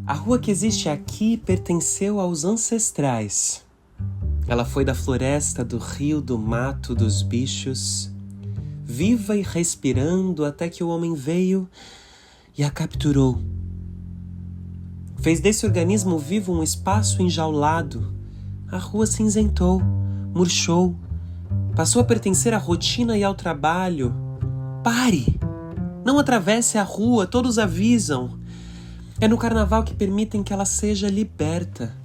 A rua que existe aqui pertenceu aos ancestrais. Ela foi da floresta, do rio, do mato, dos bichos, viva e respirando até que o homem veio e a capturou. Fez desse organismo vivo um espaço enjaulado. A rua cinzentou, murchou, passou a pertencer à rotina e ao trabalho. Pare! Não atravesse a rua, todos avisam. É no carnaval que permitem que ela seja liberta.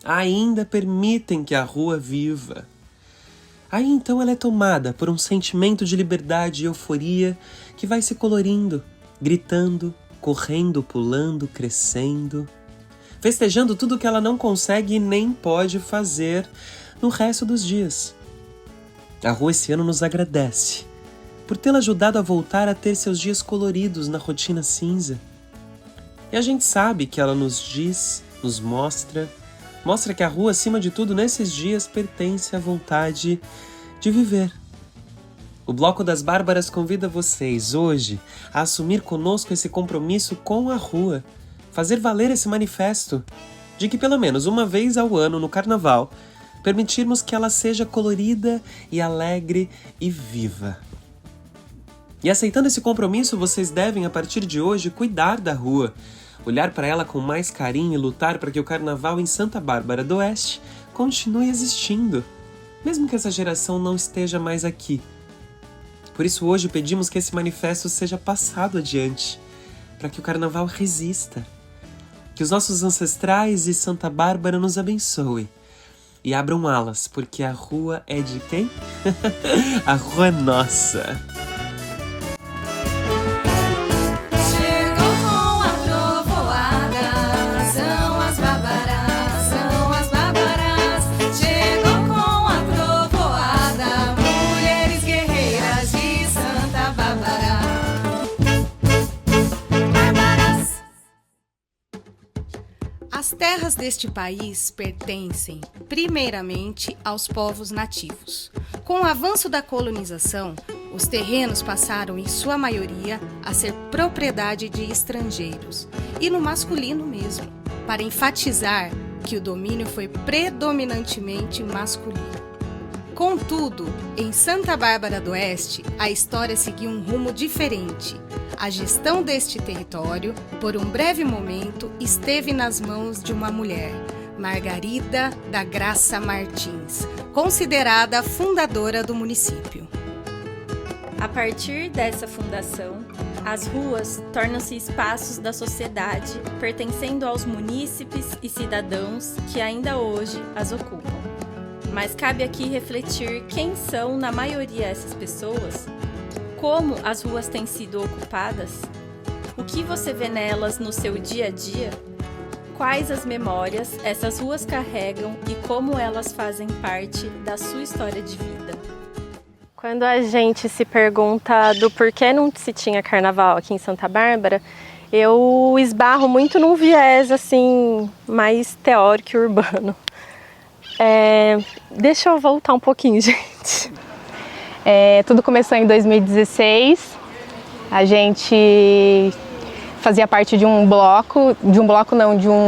Ainda permitem que a rua viva. Aí então ela é tomada por um sentimento de liberdade e euforia que vai se colorindo, gritando, correndo, pulando, crescendo, festejando tudo que ela não consegue e nem pode fazer no resto dos dias. A rua esse ano nos agradece por tê-la ajudado a voltar a ter seus dias coloridos na rotina cinza. E a gente sabe que ela nos diz, nos mostra que a rua, acima de tudo, nesses dias, pertence à vontade de viver. O Bloco das Bárbaras convida vocês, hoje, a assumir conosco esse compromisso com a rua, fazer valer esse manifesto, de que pelo menos uma vez ao ano, no Carnaval, permitirmos que ela seja colorida e alegre e viva. E aceitando esse compromisso, vocês devem, a partir de hoje, cuidar da rua, olhar para ela com mais carinho e lutar para que o Carnaval em Santa Bárbara do Oeste continue existindo, mesmo que essa geração não esteja mais aqui. Por isso hoje pedimos que esse manifesto seja passado adiante, para que o Carnaval resista, que os nossos ancestrais e Santa Bárbara nos abençoem e abram alas, porque a rua é de quem? A rua é nossa! As terras deste país pertencem, primeiramente, aos povos nativos. Com o avanço da colonização, os terrenos passaram, em sua maioria, a ser propriedade de estrangeiros, e no masculino mesmo, para enfatizar que o domínio foi predominantemente masculino. Contudo, em Santa Bárbara do Oeste, a história seguiu um rumo diferente. A gestão deste território, por um breve momento, esteve nas mãos de uma mulher, Margarida da Graça Martins, considerada a fundadora do município. A partir dessa fundação, as ruas tornam-se espaços da sociedade, pertencendo aos munícipes e cidadãos que ainda hoje as ocupam. Mas cabe aqui refletir quem são, na maioria, essas pessoas. Como as ruas têm sido ocupadas? O que você vê nelas no seu dia a dia? Quais as memórias essas ruas carregam e como elas fazem parte da sua história de vida? Quando a gente se pergunta do porquê não se tinha carnaval aqui em Santa Bárbara, eu esbarro muito num viés assim, mais teórico e urbano. Deixa eu voltar um pouquinho, gente. Tudo começou em 2016, a gente fazia parte de um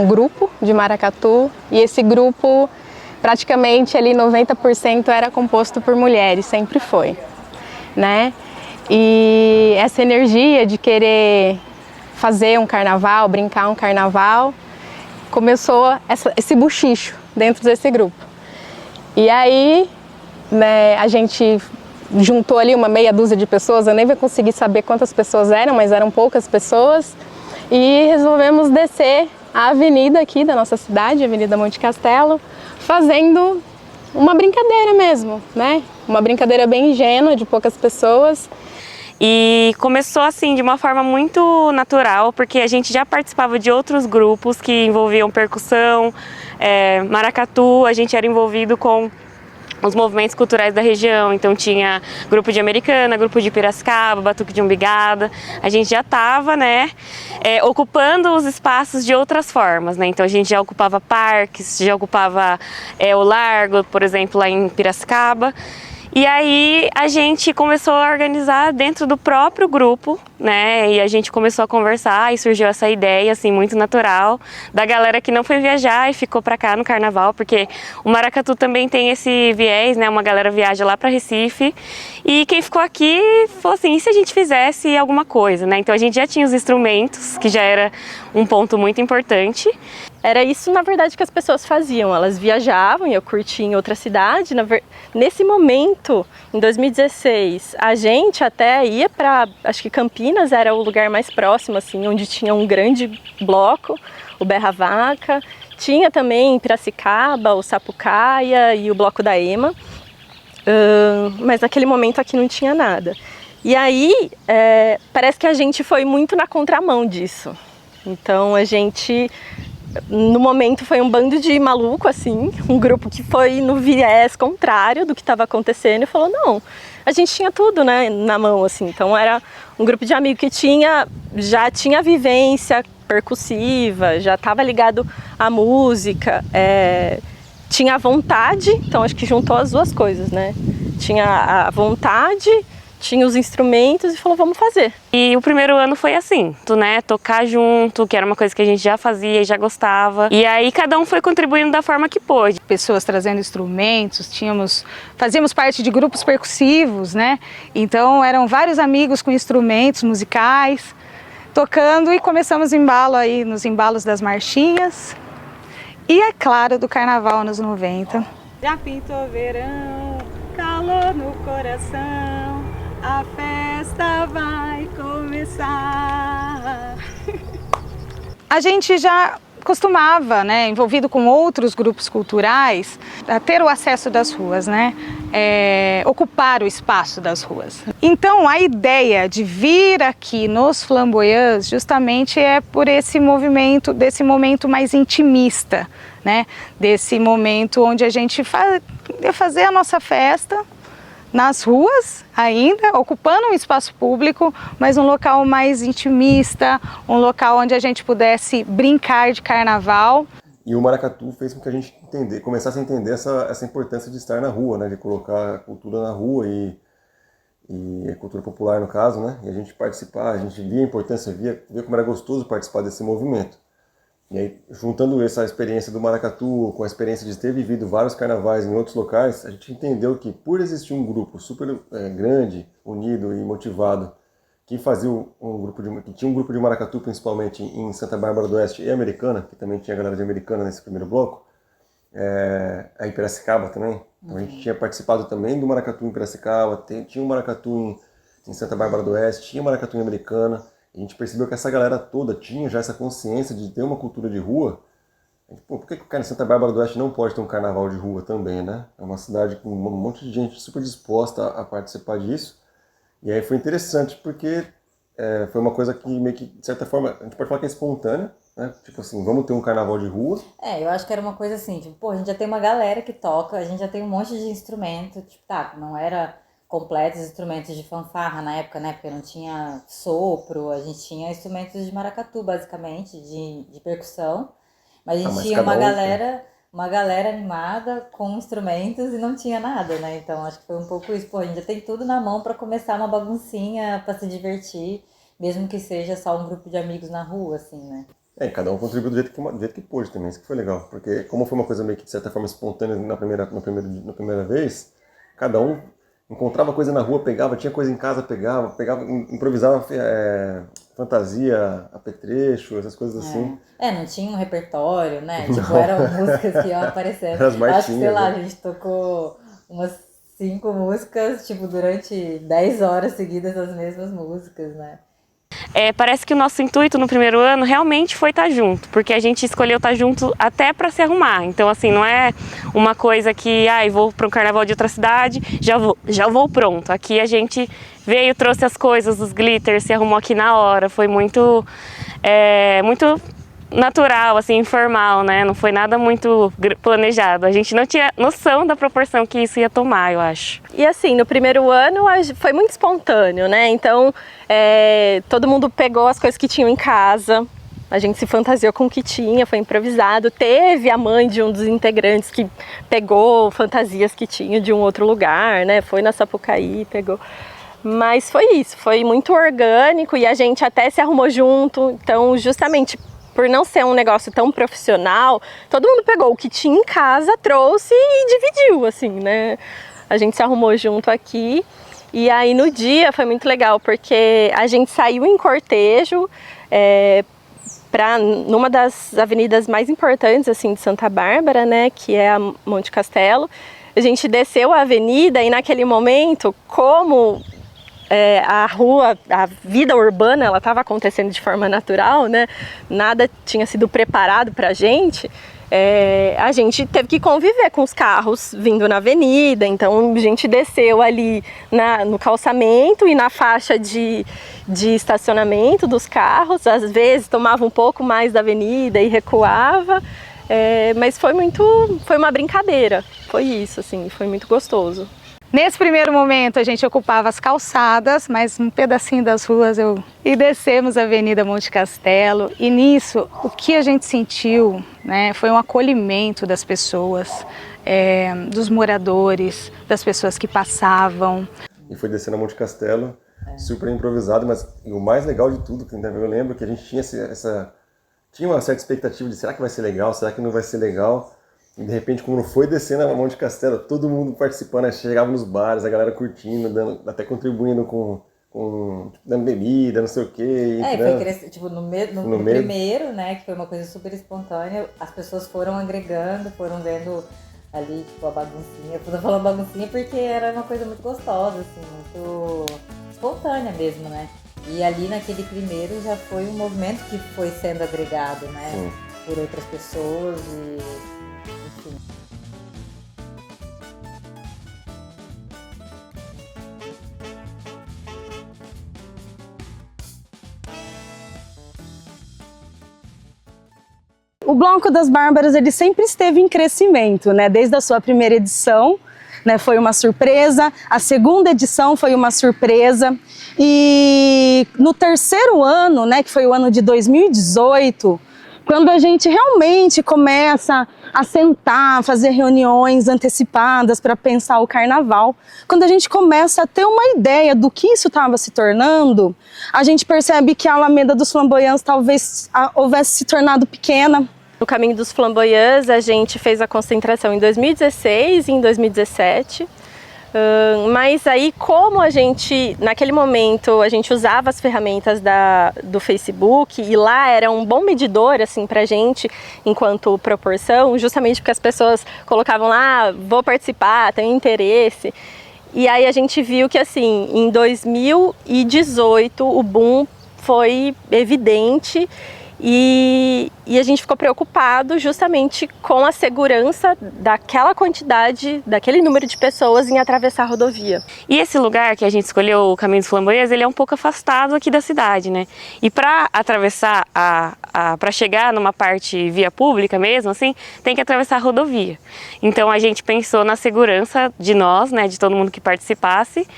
grupo de maracatu, e esse grupo praticamente ali 90% era composto por mulheres, sempre foi, né? E essa energia de querer fazer um carnaval, brincar um carnaval, começou esse buchicho dentro desse grupo. E aí, né, a gente juntou ali uma meia dúzia de pessoas, eu nem vou conseguir saber quantas pessoas eram, mas eram poucas pessoas, e resolvemos descer a avenida aqui da nossa cidade, a Avenida Monte Castelo, fazendo uma brincadeira mesmo, né? Uma brincadeira bem ingênua, de poucas pessoas. E começou assim, de uma forma muito natural, porque a gente já participava de outros grupos que envolviam percussão, maracatu, a gente era envolvido com os movimentos culturais da região, então tinha grupo de Americana, grupo de Piracicaba, Batuque de Umbigada, a gente já estava, né, ocupando os espaços de outras formas, né, então a gente já ocupava parques, já ocupava o Largo, por exemplo, lá em Piracicaba, E aí a gente começou a organizar dentro do próprio grupo, né? E a gente começou a conversar e surgiu essa ideia, assim, muito natural, da galera que não foi viajar e ficou pra cá no carnaval, porque o maracatu também tem esse viés, né? Uma galera viaja lá pra Recife e quem ficou aqui falou assim, e se a gente fizesse alguma coisa, né? Então a gente já tinha os instrumentos, que já era um ponto muito importante. Era isso, na verdade, que as pessoas faziam. Elas viajavam, eu curti em outra cidade. Nesse momento, em 2016, a gente até ia para, acho que Campinas era o lugar mais próximo, assim, onde tinha um grande bloco, o Berra Vaca. Tinha também em Piracicaba, o Sapucaia e o Bloco da Ema. Mas naquele momento aqui não tinha nada. E aí, parece que a gente foi muito na contramão disso. Então a gente... No momento foi um bando de maluco, assim, um grupo que foi no viés contrário do que estava acontecendo e falou, não, a gente tinha tudo, né, na mão, assim, então era um grupo de amigos que já tinha vivência percussiva, já estava ligado à música, tinha a vontade, então acho que juntou as duas coisas, né, tinha a vontade, tinha os instrumentos e falou, vamos fazer. E o primeiro ano foi assim, né? Tocar junto, que era uma coisa que a gente já fazia e já gostava. E aí cada um foi contribuindo da forma que pôde. Pessoas trazendo instrumentos, fazíamos parte de grupos percussivos, né? Então eram vários amigos com instrumentos musicais, tocando e começamos embalo aí, nos embalos das marchinhas. E é claro, do carnaval anos 90. Já pintou verão, calor no coração. A festa vai começar. A gente já costumava, né, envolvido com outros grupos culturais, a ter o acesso das ruas, né, ocupar o espaço das ruas. Então a ideia de vir aqui nos Flamboyants justamente é por esse movimento, desse momento mais intimista, né, desse momento onde a gente ia fazer a nossa festa nas ruas ainda, ocupando um espaço público, mas um local mais intimista, um local onde a gente pudesse brincar de carnaval. E o maracatu fez com que a gente começasse a entender essa importância de estar na rua, né? De colocar a cultura na rua e a cultura popular no caso, né? E a gente participar, a gente via a importância, via como era gostoso participar desse movimento. E aí, juntando essa experiência do maracatu com a experiência de ter vivido vários carnavais em outros locais, a gente entendeu que por existir um grupo super grande, unido e motivado, que fazia que tinha um grupo de maracatu principalmente em Santa Bárbara do Oeste e Americana, que também tinha a galera de Americana nesse primeiro bloco, aí em Piracicaba também. Então a gente tinha participado também do maracatu em Piracicaba, tinha um maracatu em Santa Bárbara do Oeste, tinha um maracatu em Americana. A gente percebeu que essa galera toda tinha já essa consciência de ter uma cultura de rua. A gente, por que o cara em Santa Bárbara do Oeste não pode ter um carnaval de rua também, né? É uma cidade com um monte de gente super disposta a participar disso. E aí foi interessante porque foi uma coisa que meio que, de certa forma, a gente pode falar que é espontânea, né? Tipo assim, vamos ter um carnaval de rua. Eu acho que era uma coisa assim, tipo, pô, a gente já tem uma galera que toca, a gente já tem um monte de instrumento, tipo, tá, não era completos instrumentos de fanfarra na época, né? Porque não tinha sopro, a gente tinha instrumentos de maracatu, basicamente, de percussão. Mas a gente tinha uma galera animada com instrumentos e não tinha nada, né? Então acho que foi um pouco isso. Pô, a gente já tem tudo na mão para começar uma baguncinha, para se divertir, mesmo que seja só um grupo de amigos na rua, assim, né? Cada um contribuiu do jeito que pôde também, isso que foi legal. Porque como foi uma coisa meio que, de certa forma, espontânea na primeira vez, cada um encontrava coisa na rua, pegava, tinha coisa em casa, pegava, improvisava fantasia, apetrecho, essas coisas assim. Não tinha um repertório, né? Tipo, eram músicas que iam aparecendo. As marchinhas, acho que, sei lá, a gente tocou umas 5 músicas, tipo, durante 10 horas seguidas as mesmas músicas, né? Parece que o nosso intuito no primeiro ano realmente foi estar junto, porque a gente escolheu estar junto até para se arrumar. Então, assim, não é uma coisa que, vou para um carnaval de outra cidade, já vou pronto. Aqui a gente veio, trouxe as coisas, os glitters, se arrumou aqui na hora. Foi muito natural, assim, informal, né? Não foi nada muito planejado. A gente não tinha noção da proporção que isso ia tomar, eu acho. E assim, no primeiro ano foi muito espontâneo, né? Então, todo mundo pegou as coisas que tinham em casa. A gente se fantasiou com o que tinha, foi improvisado. Teve a mãe de um dos integrantes que pegou fantasias que tinha de um outro lugar, né? Foi na Sapucaí, pegou. Mas foi isso, foi muito orgânico e a gente até se arrumou junto. Então, justamente por não ser um negócio tão profissional, todo mundo pegou o que tinha em casa, trouxe e dividiu, assim, né? A gente se arrumou junto aqui. E aí no dia foi muito legal, porque a gente saiu em cortejo numa das avenidas mais importantes assim de Santa Bárbara, né, que é a Monte Castelo. A gente desceu a avenida e naquele momento, como a rua, a vida urbana, ela estava acontecendo de forma natural, né, nada tinha sido preparado para a gente gente teve que conviver com os carros vindo na avenida, então a gente desceu ali no calçamento e na faixa de estacionamento dos carros, às vezes tomava um pouco mais da avenida e recuava, mas foi uma brincadeira, foi isso, assim, foi muito gostoso. Nesse primeiro momento a gente ocupava as calçadas, mas um pedacinho das ruas e descemos a Avenida Monte Castelo. E nisso, o que a gente sentiu, né, foi um acolhimento das pessoas, dos moradores, das pessoas que passavam. E foi descendo a Monte Castelo, super improvisado, mas o mais legal de tudo, eu lembro que a gente tinha uma certa expectativa de será que vai ser legal, será que não vai ser legal? E de repente, como não foi descendo a Monte Castelo, todo mundo participando, chegava nos bares, a galera curtindo, até contribuindo dando bebida, não sei o quê. Foi crescer, tipo, no primeiro, né, que foi uma coisa super espontânea, as pessoas foram agregando, foram vendo ali, tipo, a baguncinha. Eu tô falando baguncinha porque era uma coisa muito gostosa, assim, muito espontânea mesmo, né? E ali naquele primeiro já foi um movimento que foi sendo agregado, né, por outras pessoas e... enfim. O Bloco das Bárbaras, ele sempre esteve em crescimento, né? Desde a sua primeira edição, né, foi uma surpresa, a segunda edição foi uma surpresa, e no terceiro ano, né, que foi o ano de 2018, quando a gente realmente começa a sentar, fazer reuniões antecipadas para pensar o carnaval, quando a gente começa a ter uma ideia do que isso estava se tornando, a gente percebe que a Alameda dos Flamboyants talvez houvesse se tornado pequena. No Caminho dos Flamboyants, a gente fez a concentração em 2016 e em 2017. Mas aí, como a gente, naquele momento, a gente usava as ferramentas do Facebook e lá era um bom medidor, assim, pra gente, enquanto proporção, justamente porque as pessoas colocavam lá, vou participar, tenho interesse. E aí a gente viu que, assim, em 2018 o boom foi evidente. E a gente ficou preocupado justamente com a segurança daquela quantidade, daquele número de pessoas em atravessar a rodovia. E esse lugar que a gente escolheu, o Caminho dos Flamboyants, ele é um pouco afastado aqui da cidade, né? E para atravessar, para chegar numa parte via pública mesmo, assim, tem que atravessar a rodovia. Então a gente pensou na segurança de nós, né, de todo mundo que participasse.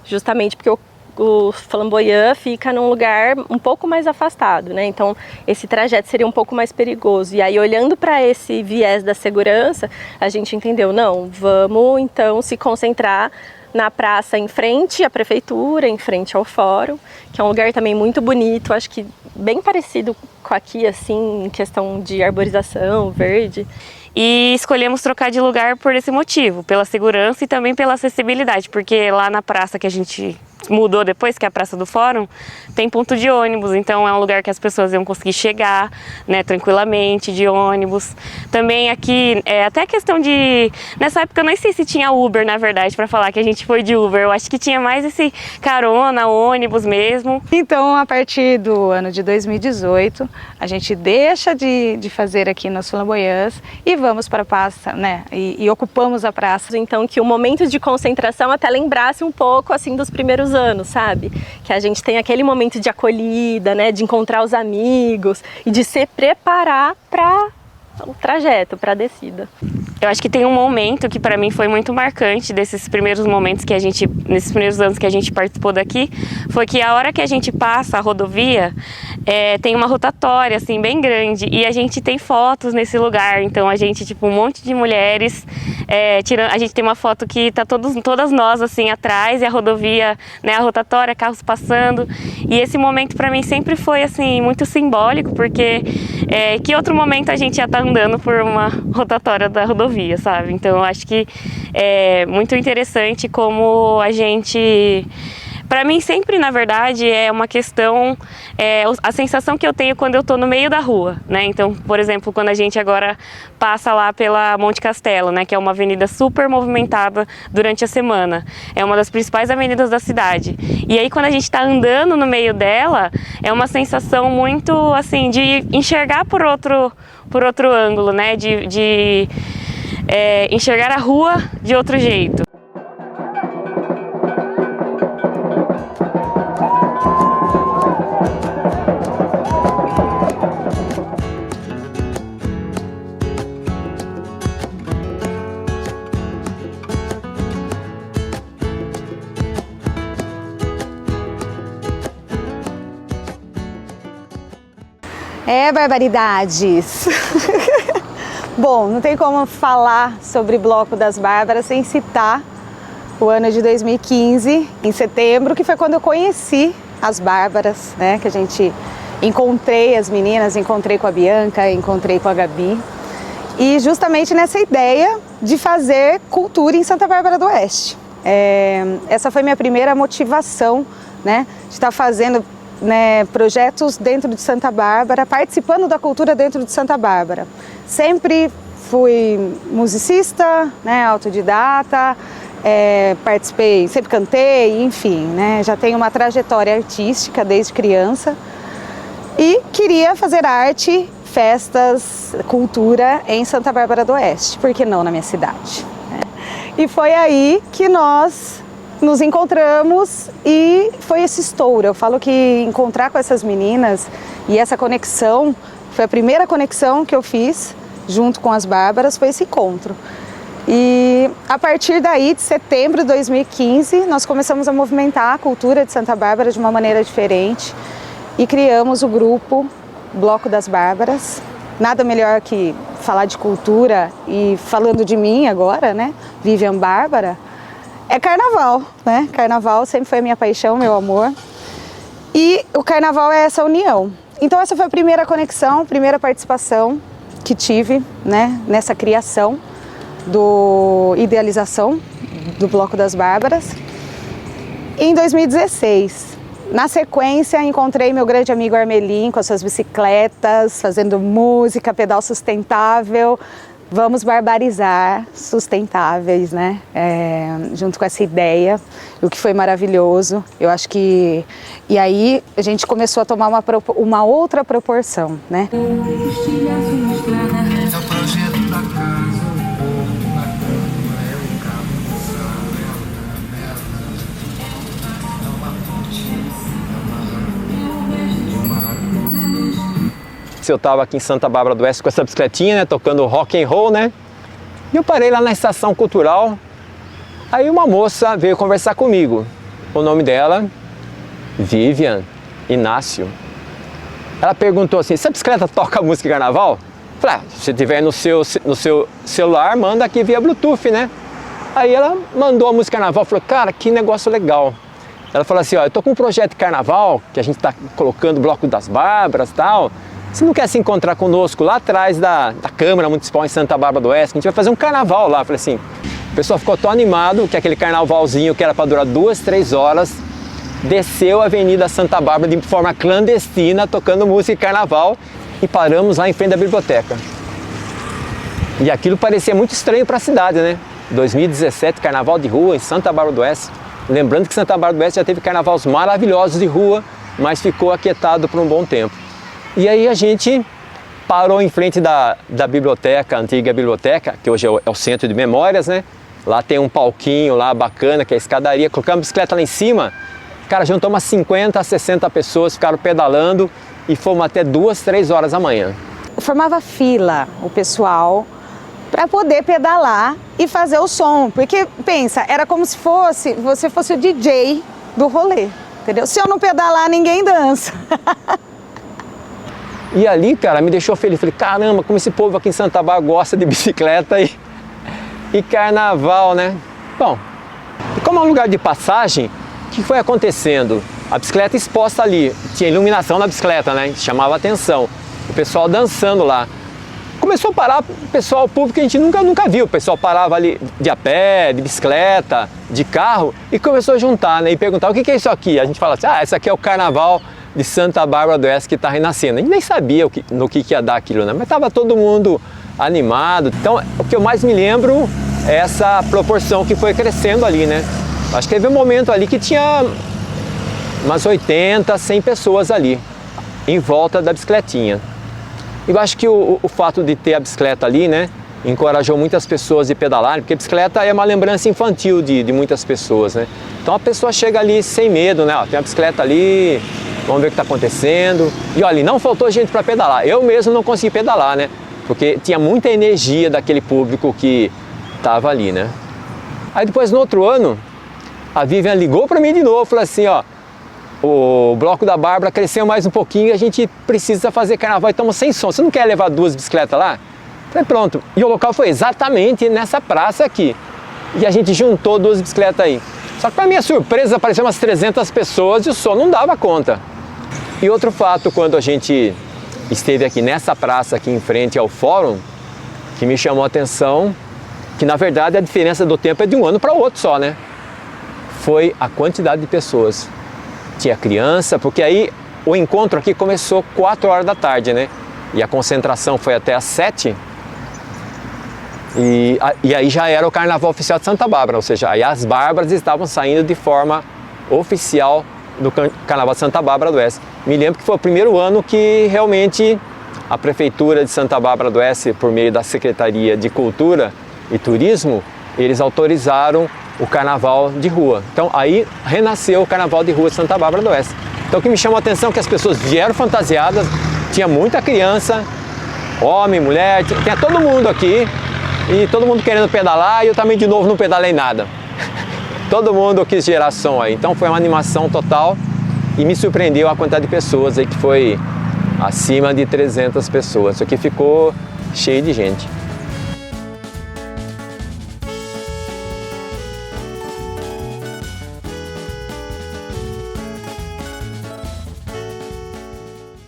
Justamente porque o Flamboyant fica num lugar um pouco mais afastado, né? Então esse trajeto seria um pouco mais perigoso. E aí, olhando para esse viés da segurança, a gente entendeu, não, vamos então se concentrar na praça em frente à prefeitura, em frente ao fórum, que é um lugar também muito bonito, acho que bem parecido com aqui, assim, em questão de arborização, verde. E escolhemos trocar de lugar por esse motivo, pela segurança e também pela acessibilidade, porque lá na praça que a gente mudou depois, que é a Praça do Fórum, tem ponto de ônibus, então é um lugar que as pessoas iam conseguir chegar, né, tranquilamente, de ônibus. Também aqui, até a questão de... Nessa época eu nem sei se tinha Uber, na verdade, para falar que a gente foi de Uber, eu acho que tinha mais esse carona, ônibus mesmo. Então, a partir do ano de 2018, a gente deixa de fazer aqui nos Flamboyants e vamos para a praça, né, e ocupamos a praça. Então, que o momento de concentração até lembrasse um pouco, assim, dos primeiros anos, sabe? Que a gente tem aquele momento de acolhida, né, de encontrar os amigos e de se preparar para o trajeto, para a descida. Eu acho que tem um momento que para mim foi muito marcante nesses primeiros anos que a gente participou daqui, foi que a hora que a gente passa a rodovia, tem uma rotatória assim bem grande e a gente tem fotos nesse lugar. Então a gente, tipo, um monte de mulheres, a gente tem uma foto que tá todas nós assim atrás e a rodovia, né, a rotatória, carros passando. E esse momento para mim sempre foi assim muito simbólico, porque que outro momento a gente ia estar andando por uma rotatória da rodovia, sabe? Então eu acho que é muito interessante como a gente... Para mim sempre, na verdade, é uma questão, a sensação que eu tenho quando eu estou no meio da rua, né? Então, por exemplo, quando a gente agora passa lá pela Monte Castelo, né? Que é uma avenida super movimentada durante a semana. É uma das principais avenidas da cidade. E aí, quando a gente está andando no meio dela, é uma sensação muito, assim, de enxergar por outro ângulo, né? De enxergar a rua de outro jeito. Barbaridades! Bom, não tem como falar sobre Bloco das Bárbaras sem citar o ano de 2015, em setembro, que foi quando eu conheci as Bárbaras, né? Que a gente encontrei as meninas, encontrei com a Bianca, encontrei com a Gabi. E justamente nessa ideia de fazer cultura em Santa Bárbara do Oeste. Essa foi minha primeira motivação, né? De estar fazendo projetos dentro de Santa Bárbara, participando da cultura dentro de Santa Bárbara. Sempre fui musicista, né, autodidata, participei, sempre cantei, enfim, né, já tenho uma trajetória artística desde criança e queria fazer arte, festas, cultura em Santa Bárbara do Oeste, por que não na minha cidade? Né? E foi aí que nós nos encontramos e foi esse estouro. Eu falo que encontrar com essas meninas e essa conexão, foi a primeira conexão que eu fiz junto com as Bárbaras, foi esse encontro. E a partir daí, de setembro de 2015, nós começamos a movimentar a cultura de Santa Bárbara de uma maneira diferente e criamos o grupo Bloco das Bárbaras. Nada melhor que falar de cultura e falando de mim agora, né, Vivian Bárbara, é carnaval, né? Carnaval sempre foi a minha paixão, meu amor. E o carnaval é essa união. Então essa foi a primeira conexão, primeira participação que tive, né, nessa criação idealização do Bloco das Bárbaras. Em 2016, na sequência, encontrei meu grande amigo Armelin com as suas bicicletas, fazendo música, pedal sustentável. Vamos barbarizar sustentáveis, né? Junto com essa ideia, o que foi maravilhoso. Eu acho que... E aí a gente começou a tomar uma outra proporção, né? Eu estava aqui em Santa Bárbara do Oeste com essa bicicletinha, né, tocando rock and roll, né? E eu parei lá na estação cultural. Aí uma moça veio conversar comigo. O nome dela, Vivian Inácio. Ela perguntou assim: essa bicicleta toca música de carnaval? Eu falei: se tiver no seu celular, manda aqui via Bluetooth, né? Aí ela mandou a música de carnaval, falou: cara, que negócio legal. Ela falou assim: ó, eu tô com um projeto de carnaval, que a gente tá colocando Bloco das Bárbaras e tal. Você não quer se encontrar conosco lá atrás da Câmara Municipal em Santa Bárbara do Oeste? A gente vai fazer um carnaval lá. Eu falei assim, o pessoal ficou tão animado que aquele carnavalzinho que era para durar 2, 3 horas, desceu a Avenida Santa Bárbara de forma clandestina, tocando música de carnaval, e paramos lá em frente da biblioteca. E aquilo parecia muito estranho para a cidade, né? 2017, carnaval de rua em Santa Bárbara do Oeste. Lembrando que Santa Bárbara do Oeste já teve carnavais maravilhosos de rua, mas ficou aquietado por um bom tempo. E aí a gente parou em frente da biblioteca, a antiga biblioteca, que hoje é o centro de memórias, né? Lá tem um palquinho lá bacana, que é a escadaria. Colocamos a bicicleta lá em cima. Cara, juntou umas 50 a 60 pessoas, ficaram pedalando e fomos até 2, 3 horas da manhã. Formava fila o pessoal para poder pedalar e fazer o som. Porque, pensa, era como se você fosse o DJ do rolê, entendeu? Se eu não pedalar, ninguém dança. E ali, cara, me deixou feliz. Falei, caramba, como esse povo aqui em Santa Bárbara gosta de bicicleta e carnaval, né? Bom, e como é um lugar de passagem, o que foi acontecendo? A bicicleta exposta ali, tinha iluminação na bicicleta, né? Chamava atenção. O pessoal dançando lá. Começou a parar o pessoal, o público que a gente nunca viu. O pessoal parava ali de a pé, de bicicleta, de carro e começou a juntar, né? E perguntar, o que é isso aqui? A gente fala assim, isso aqui é o carnaval de Santa Bárbara do Oeste que está renascendo. A gente nem sabia no que ia dar aquilo, né? Mas estava todo mundo animado. Então, o que eu mais me lembro é essa proporção que foi crescendo ali, né? Acho que teve um momento ali que tinha umas 80, 100 pessoas ali, em volta da bicicletinha. E eu acho que o fato de ter a bicicleta ali, né, encorajou muitas pessoas a pedalarem, porque a bicicleta é uma lembrança infantil de muitas pessoas, né? Então a pessoa chega ali sem medo, né? Ó, tem a bicicleta ali, vamos ver o que está acontecendo. E olha, não faltou gente para pedalar. Eu mesmo não consegui pedalar, né? Porque tinha muita energia daquele público que estava ali, né? Aí depois, no outro ano, a Vivian ligou para mim de novo, falou assim, ó, o Bloco da Bárbara cresceu mais um pouquinho e a gente precisa fazer carnaval e estamos sem som. Você não quer levar 2 bicicletas lá? Falei, pronto. E o local foi exatamente nessa praça aqui. E a gente juntou 2 bicicletas aí. Só que para minha surpresa, apareceu umas 300 pessoas e o som não dava conta. E outro fato, quando a gente esteve aqui nessa praça aqui em frente ao fórum, que me chamou a atenção, que na verdade a diferença do tempo é de um ano para o outro só, né? Foi a quantidade de pessoas. Tinha criança, porque aí o encontro aqui começou 4 horas da tarde, né? E a concentração foi até às 7. E aí já era o Carnaval Oficial de Santa Bárbara, ou seja, aí as Bárbaras estavam saindo de forma oficial do Carnaval de Santa Bárbara do Oeste. Me lembro que foi o primeiro ano que realmente a Prefeitura de Santa Bárbara do Oeste, por meio da Secretaria de Cultura e Turismo, eles autorizaram o carnaval de rua. Então aí renasceu o carnaval de rua de Santa Bárbara do Oeste. Então o que me chamou a atenção é que as pessoas vieram fantasiadas, tinha muita criança, homem, mulher, tinha todo mundo aqui e todo mundo querendo pedalar e eu também de novo não pedalei nada. Todo mundo quis gerar som aí. Então foi uma animação total e me surpreendeu a quantidade de pessoas aí, que foi acima de 300 pessoas. Isso aqui ficou cheio de gente.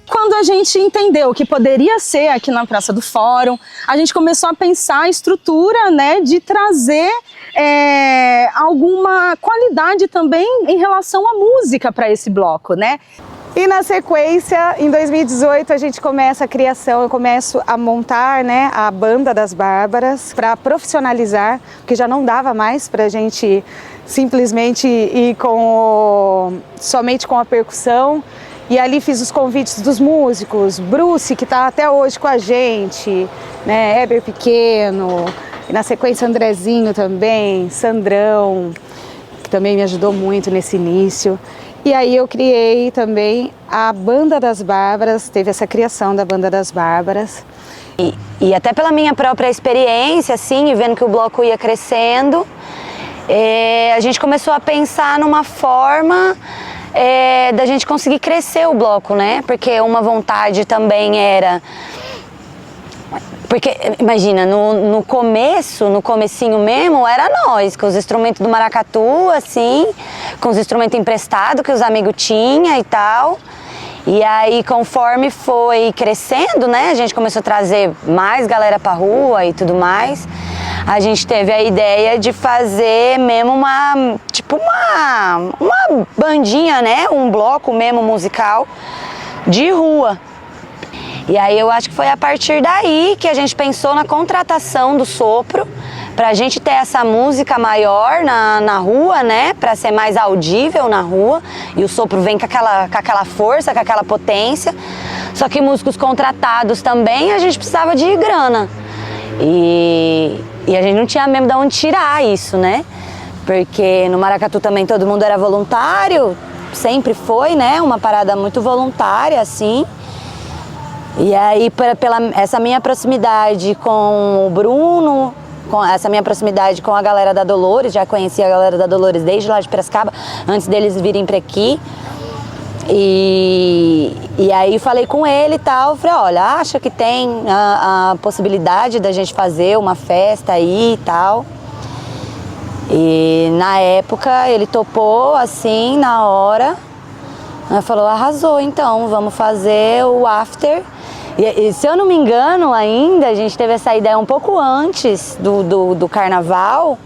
Quando a gente entendeu que poderia ser aqui na Praça do Fórum, a gente começou a pensar a estrutura, né, de trazer alguma qualidade também em relação à música para esse bloco, né? E na sequência, em 2018, a gente começa a criação, eu começo a montar, né, a Banda das Bárbaras para profissionalizar, porque já não dava mais para a gente simplesmente ir somente com a percussão. E ali fiz os convites dos músicos, Bruce, que está até hoje com a gente, né, Heber Pequeno, e na sequência Andrezinho também, Sandrão, que também me ajudou muito nesse início. E aí eu criei também a Banda das Bárbaras, teve essa criação da Banda das Bárbaras. E até pela minha própria experiência, assim, e vendo que o bloco ia crescendo, a gente começou a pensar numa forma da gente conseguir crescer o bloco, né? Porque uma vontade também era... Porque, imagina, no comecinho mesmo, era nós, com os instrumentos do maracatu, assim, com os instrumentos emprestados que os amigos tinham e tal. E aí, conforme foi crescendo, né, a gente começou a trazer mais galera pra rua e tudo mais. A gente teve a ideia de fazer mesmo uma bandinha, né, um bloco mesmo musical de rua. E aí eu acho que foi a partir daí que a gente pensou na contratação do sopro, pra gente ter essa música maior na rua, né, pra ser mais audível na rua, e o sopro vem com aquela força, com aquela potência. Só que músicos contratados também, a gente precisava de grana. E a gente não tinha mesmo de onde tirar isso, né, porque no maracatu também todo mundo era voluntário, sempre foi, né, uma parada muito voluntária, assim. E aí, pela essa minha proximidade com o Bruno, com essa minha proximidade com a galera da Dolores, já conhecia a galera da Dolores desde lá de Piracicaba, antes deles virem para aqui. E aí falei com ele e tal, falei, olha, acha que tem a possibilidade da gente fazer uma festa aí e tal. E na época ele topou assim, na hora, falou, arrasou então, vamos fazer o after. E se eu não me engano ainda, a gente teve essa ideia um pouco antes do carnaval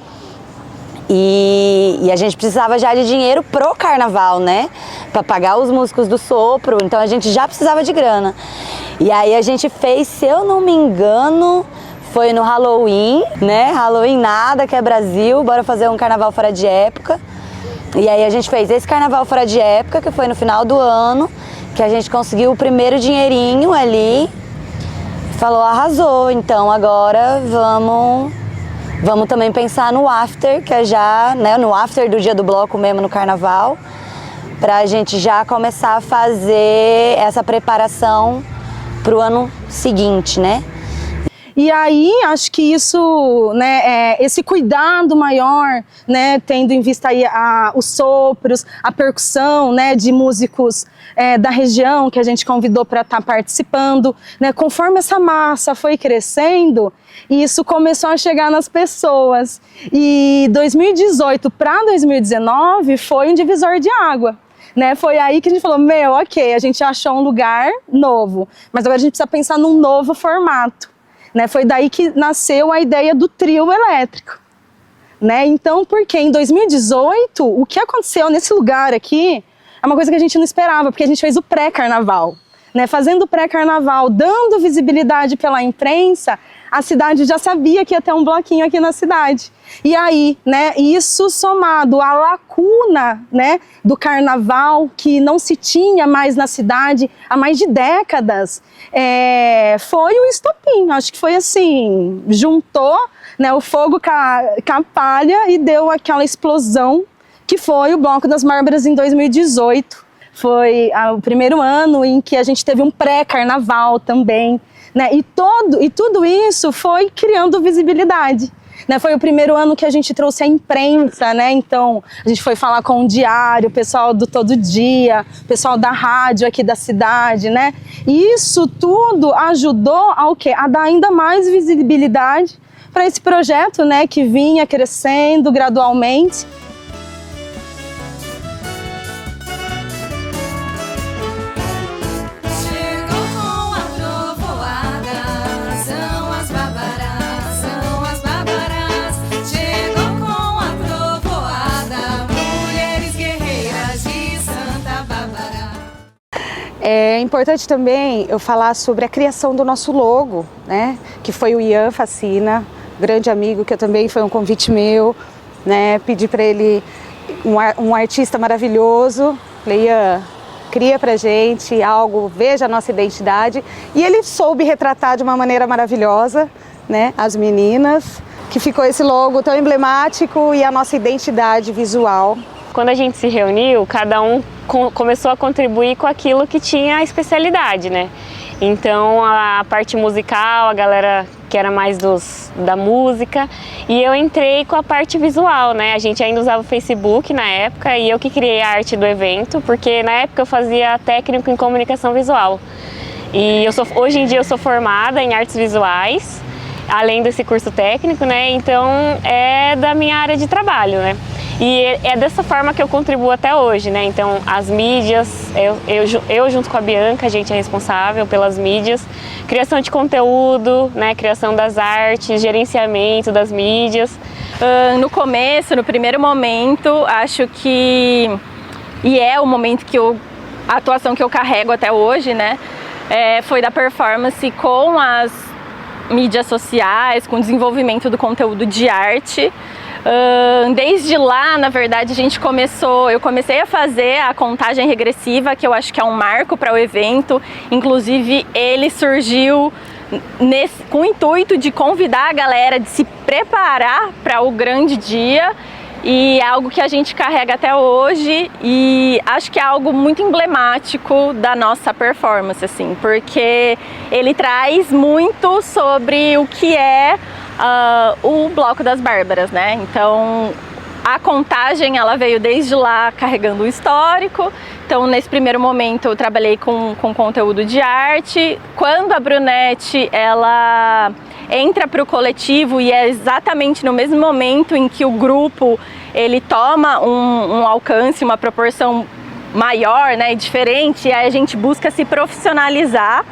e a gente precisava já de dinheiro pro carnaval, né? Pra pagar os músicos do sopro, então a gente já precisava de grana. E aí a gente fez, se eu não me engano, foi no Halloween, né? Halloween nada, que é Brasil, bora fazer um carnaval fora de época. E aí a gente fez esse carnaval fora de época, que foi no final do ano, que a gente conseguiu o primeiro dinheirinho ali, falou, arrasou, então agora vamos também pensar no after, que é já, né, no after do dia do bloco mesmo, no carnaval, pra gente já começar a fazer essa preparação pro ano seguinte, né? E aí, acho que isso, né, esse cuidado maior, né, tendo em vista aí os sopros, a percussão, né, de músicos da região que a gente convidou para estar participando, né, conforme essa massa foi crescendo, isso começou a chegar nas pessoas. E 2018 para 2019 foi um divisor de água. Né, foi aí que a gente falou, ok, a gente achou um lugar novo, mas agora a gente precisa pensar num novo formato. Né, foi daí que nasceu a ideia do trio elétrico. Né? Então, porque em 2018, o que aconteceu nesse lugar aqui é uma coisa que a gente não esperava, porque a gente fez o pré-carnaval. Né? Fazendo o pré-carnaval, dando visibilidade pela imprensa, a cidade já sabia que ia ter um bloquinho aqui na cidade. E aí, né, isso somado à lacuna, né, do carnaval, que não se tinha mais na cidade há mais de décadas, foi o estopim. Acho que foi assim, juntou, né, o fogo com a palha e deu aquela explosão que foi o Bloco das Bárbaras em 2018. Foi o primeiro ano em que a gente teve um pré-carnaval também. Né? E tudo isso foi criando visibilidade. Né? Foi o primeiro ano que a gente trouxe a imprensa, né? Então a gente foi falar com o Diário, o pessoal do Todo Dia, o pessoal da rádio aqui da cidade, né? E isso tudo ajudou ao quê? A dar ainda mais visibilidade para esse projeto, né? Que vinha crescendo gradualmente. É importante também eu falar sobre a criação do nosso logo, né? Que foi o Ian Facina, grande amigo, que também foi um convite meu, né? Pedi para ele, um artista maravilhoso, falei, Ian, cria pra gente algo, veja a nossa identidade. E ele soube retratar de uma maneira maravilhosa, né? As meninas, que ficou esse logo tão emblemático e a nossa identidade visual. Quando a gente se reuniu, cada um começou a contribuir com aquilo que tinha a especialidade, né? Então a parte musical, a galera que era mais da música, e eu entrei com a parte visual, né? A gente ainda usava o Facebook na época e eu que criei a arte do evento, porque na época eu fazia técnico em comunicação visual. E hoje em dia eu sou formada em artes visuais, além desse curso técnico, né? Então é da minha área de trabalho, né? E é dessa forma que eu contribuo até hoje, né? Então, as mídias, eu junto com a Bianca, a gente é responsável pelas mídias, criação de conteúdo, né? Criação das artes, gerenciamento das mídias. No começo, no primeiro momento, acho que, e é o momento que a atuação que eu carrego até hoje, né? Foi da performance com as mídias sociais, com o desenvolvimento do conteúdo de arte. Desde lá, na verdade, eu comecei a fazer a contagem regressiva, que eu acho que é um marco para o evento. Inclusive, ele surgiu com o intuito de convidar a galera de se preparar para o grande dia. e é algo que a gente carrega até hoje e acho que é algo muito emblemático da nossa performance, assim, porque ele traz muito sobre o que é o Bloco das Bárbaras, né? Então, a contagem, ela veio desde lá carregando o histórico. Então, nesse primeiro momento, eu trabalhei com conteúdo de arte. Quando a Brunete, ela entra para o coletivo e é exatamente no mesmo momento em que o grupo ele toma um alcance, uma proporção maior, né, diferente, e aí a gente busca se profissionalizar.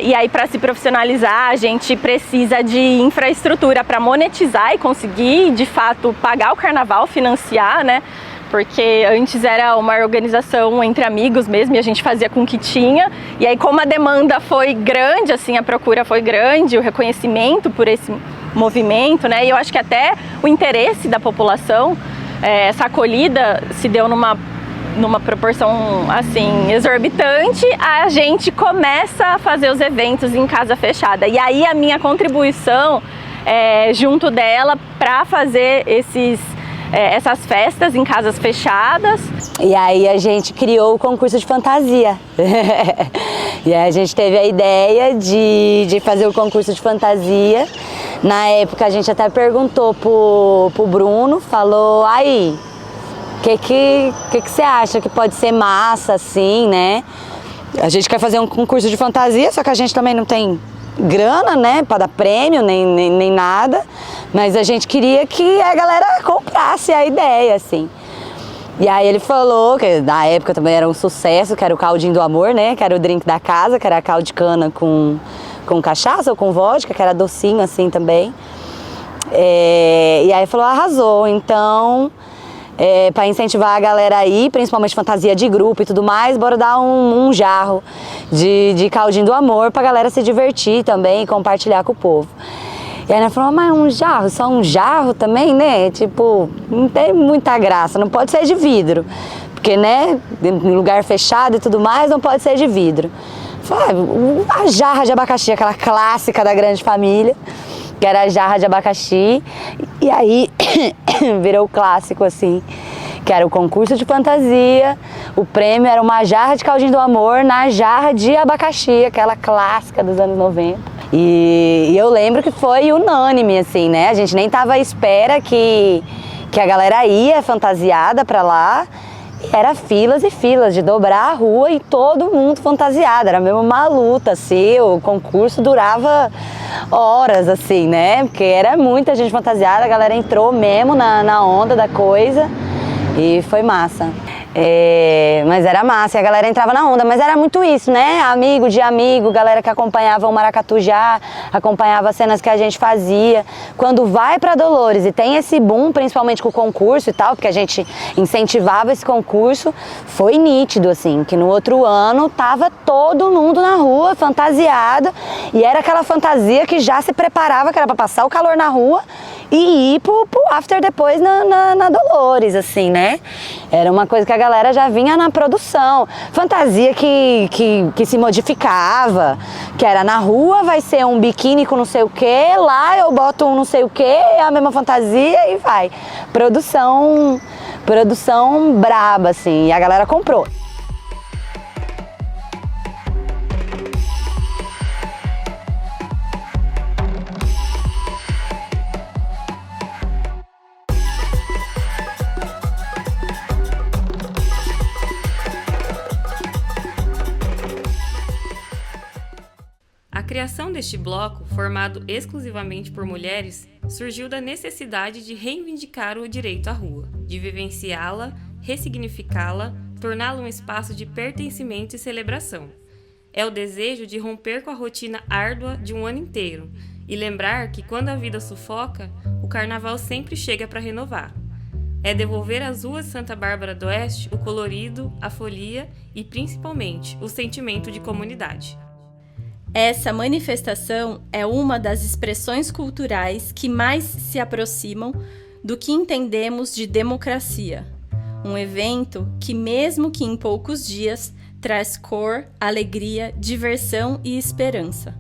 E aí, para se profissionalizar, a gente precisa de infraestrutura para monetizar e conseguir, de fato, pagar o carnaval, financiar, né? Porque antes era uma organização entre amigos mesmo e a gente fazia com o que tinha. E aí, como a demanda foi grande, assim, a procura foi grande, o reconhecimento por esse movimento, né? E eu acho que até o interesse da população, essa acolhida se deu numa proporção, assim, exorbitante, a gente começa a fazer os eventos em casa fechada. E aí a minha contribuição junto dela para fazer essas festas em casas fechadas. E aí a gente criou o concurso de fantasia. E aí a gente teve a ideia de fazer o concurso de fantasia. Na época a gente até perguntou pro Bruno, falou, aí, o que você acha que pode ser massa, assim, né? A gente quer fazer um concurso de fantasia, só que a gente também não tem grana, né, para dar prêmio, nem nada. Mas a gente queria que a galera comprasse a ideia, assim. E aí ele falou, que na época também era um sucesso, que era o caldinho do amor, né? Que era o drink da casa, que era caldo de cana com cachaça ou com vodka, que era docinho assim também. E aí falou, arrasou, então... para incentivar a galera aí, principalmente fantasia de grupo e tudo mais, bora dar um jarro de caldinho do amor pra galera se divertir também e compartilhar com o povo. E aí ela falou, mas um jarro, só um jarro também, né? Tipo, não tem muita graça, não pode ser de vidro. Porque, né, em lugar fechado e tudo mais, não pode ser de vidro. Falei, a jarra de abacaxi, aquela clássica da grande família, que era a jarra de abacaxi, e aí virou clássico, assim, que era o concurso de fantasia, o prêmio era uma jarra de caldinho do amor na jarra de abacaxi, aquela clássica dos anos 90. E eu lembro que foi unânime, assim, né? A gente nem tava à espera que a galera ia fantasiada pra lá. E era filas e filas de dobrar a rua e todo mundo fantasiado. Era mesmo uma luta, assim. O concurso durava horas, assim, né? Porque era muita gente fantasiada, a galera entrou mesmo na onda da coisa e foi massa. Mas era massa, e a galera entrava na onda, mas era muito isso, né? Amigo de amigo, galera que acompanhava o maracatu já, acompanhava as cenas que a gente fazia. Quando vai pra Dolores e tem esse boom, principalmente com o concurso e tal, porque a gente incentivava esse concurso, foi nítido, assim, que no outro ano tava todo mundo na rua, fantasiado, e era aquela fantasia que já se preparava, que era pra passar o calor na rua e ir pro after depois na Dolores, assim, né? Era uma coisa que a galera já vinha na produção. Fantasia que se modificava, que era na rua vai ser um biquíni com não sei o que, lá eu boto um não sei o que, é a mesma fantasia e vai. Produção braba, assim, e a galera comprou. A criação deste bloco, formado exclusivamente por mulheres, surgiu da necessidade de reivindicar o direito à rua, de vivenciá-la, ressignificá-la, torná-la um espaço de pertencimento e celebração. É o desejo de romper com a rotina árdua de um ano inteiro e lembrar que quando a vida sufoca, o carnaval sempre chega para renovar. É devolver às ruas de Santa Bárbara do Oeste o colorido, a folia e, principalmente, o sentimento de comunidade. Essa manifestação é uma das expressões culturais que mais se aproximam do que entendemos de democracia. Um evento que, mesmo que em poucos dias, traz cor, alegria, diversão e esperança.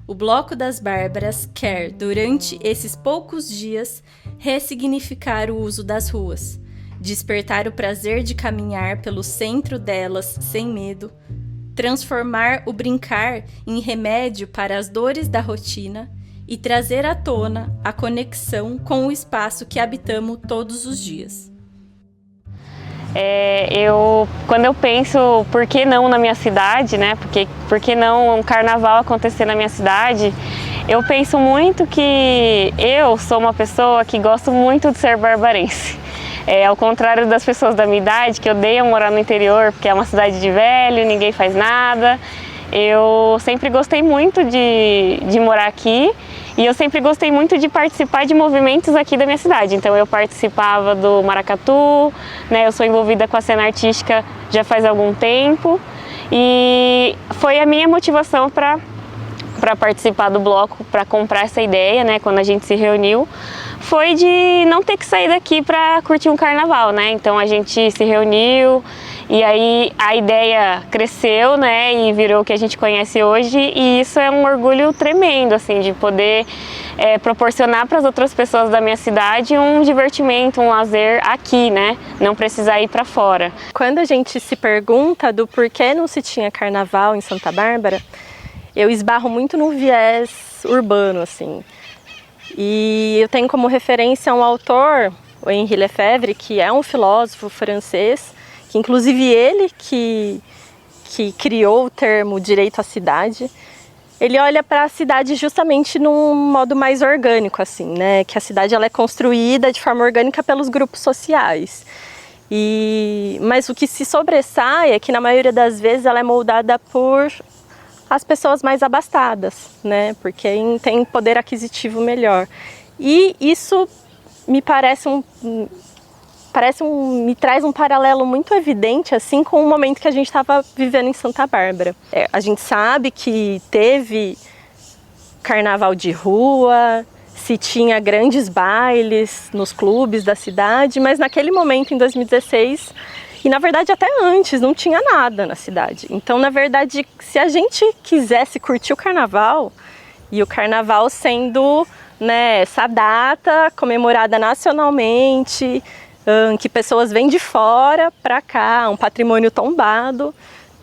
o Bloco das Bárbaras quer, durante esses poucos dias, ressignificar o uso das ruas, despertar o prazer de caminhar pelo centro delas sem medo, transformar o brincar em remédio para as dores da rotina e trazer à tona a conexão com o espaço que habitamos todos os dias. Quando eu penso por que não na minha cidade, né? Por que não um carnaval acontecer na minha cidade, eu penso muito que eu sou uma pessoa que gosto muito de ser barbarense. Ao contrário das pessoas da minha idade, que odeiam morar no interior porque é uma cidade de velho, ninguém faz nada. Eu sempre gostei muito de morar aqui e eu sempre gostei muito de participar de movimentos aqui da minha cidade. Então eu participava do maracatu, né? Eu sou envolvida com a cena artística já faz algum tempo e foi a minha motivação para participar do bloco, para comprar essa ideia, né? Quando a gente se reuniu, foi de não ter que sair daqui para curtir um carnaval, né? Então a gente se reuniu e aí a ideia cresceu, né? E virou o que a gente conhece hoje e isso é um orgulho tremendo, assim, de poder proporcionar para as outras pessoas da minha cidade um divertimento, um lazer aqui, né? Não precisar ir para fora. Quando a gente se pergunta do porquê não se tinha carnaval em Santa Bárbara, eu esbarro muito no viés urbano, assim. E eu tenho como referência um autor, o Henri Lefebvre, que é um filósofo francês, que inclusive ele que criou o termo direito à cidade. Ele olha para a cidade justamente num modo mais orgânico, assim, né? Que a cidade ela é construída de forma orgânica pelos grupos sociais. Mas o que se sobressai é que na maioria das vezes ela é moldada por as pessoas mais abastadas, né? Porque tem poder aquisitivo melhor. E isso me me traz um paralelo muito evidente assim com o momento que a gente estava vivendo em Santa Bárbara. A gente sabe que teve carnaval de rua, se tinha grandes bailes nos clubes da cidade, mas naquele momento, em 2016, e na verdade até antes, não tinha nada na cidade. Então, na verdade, se a gente quisesse curtir o carnaval, e o carnaval sendo, né, essa data comemorada nacionalmente, que pessoas vêm de fora para cá, um patrimônio tombado,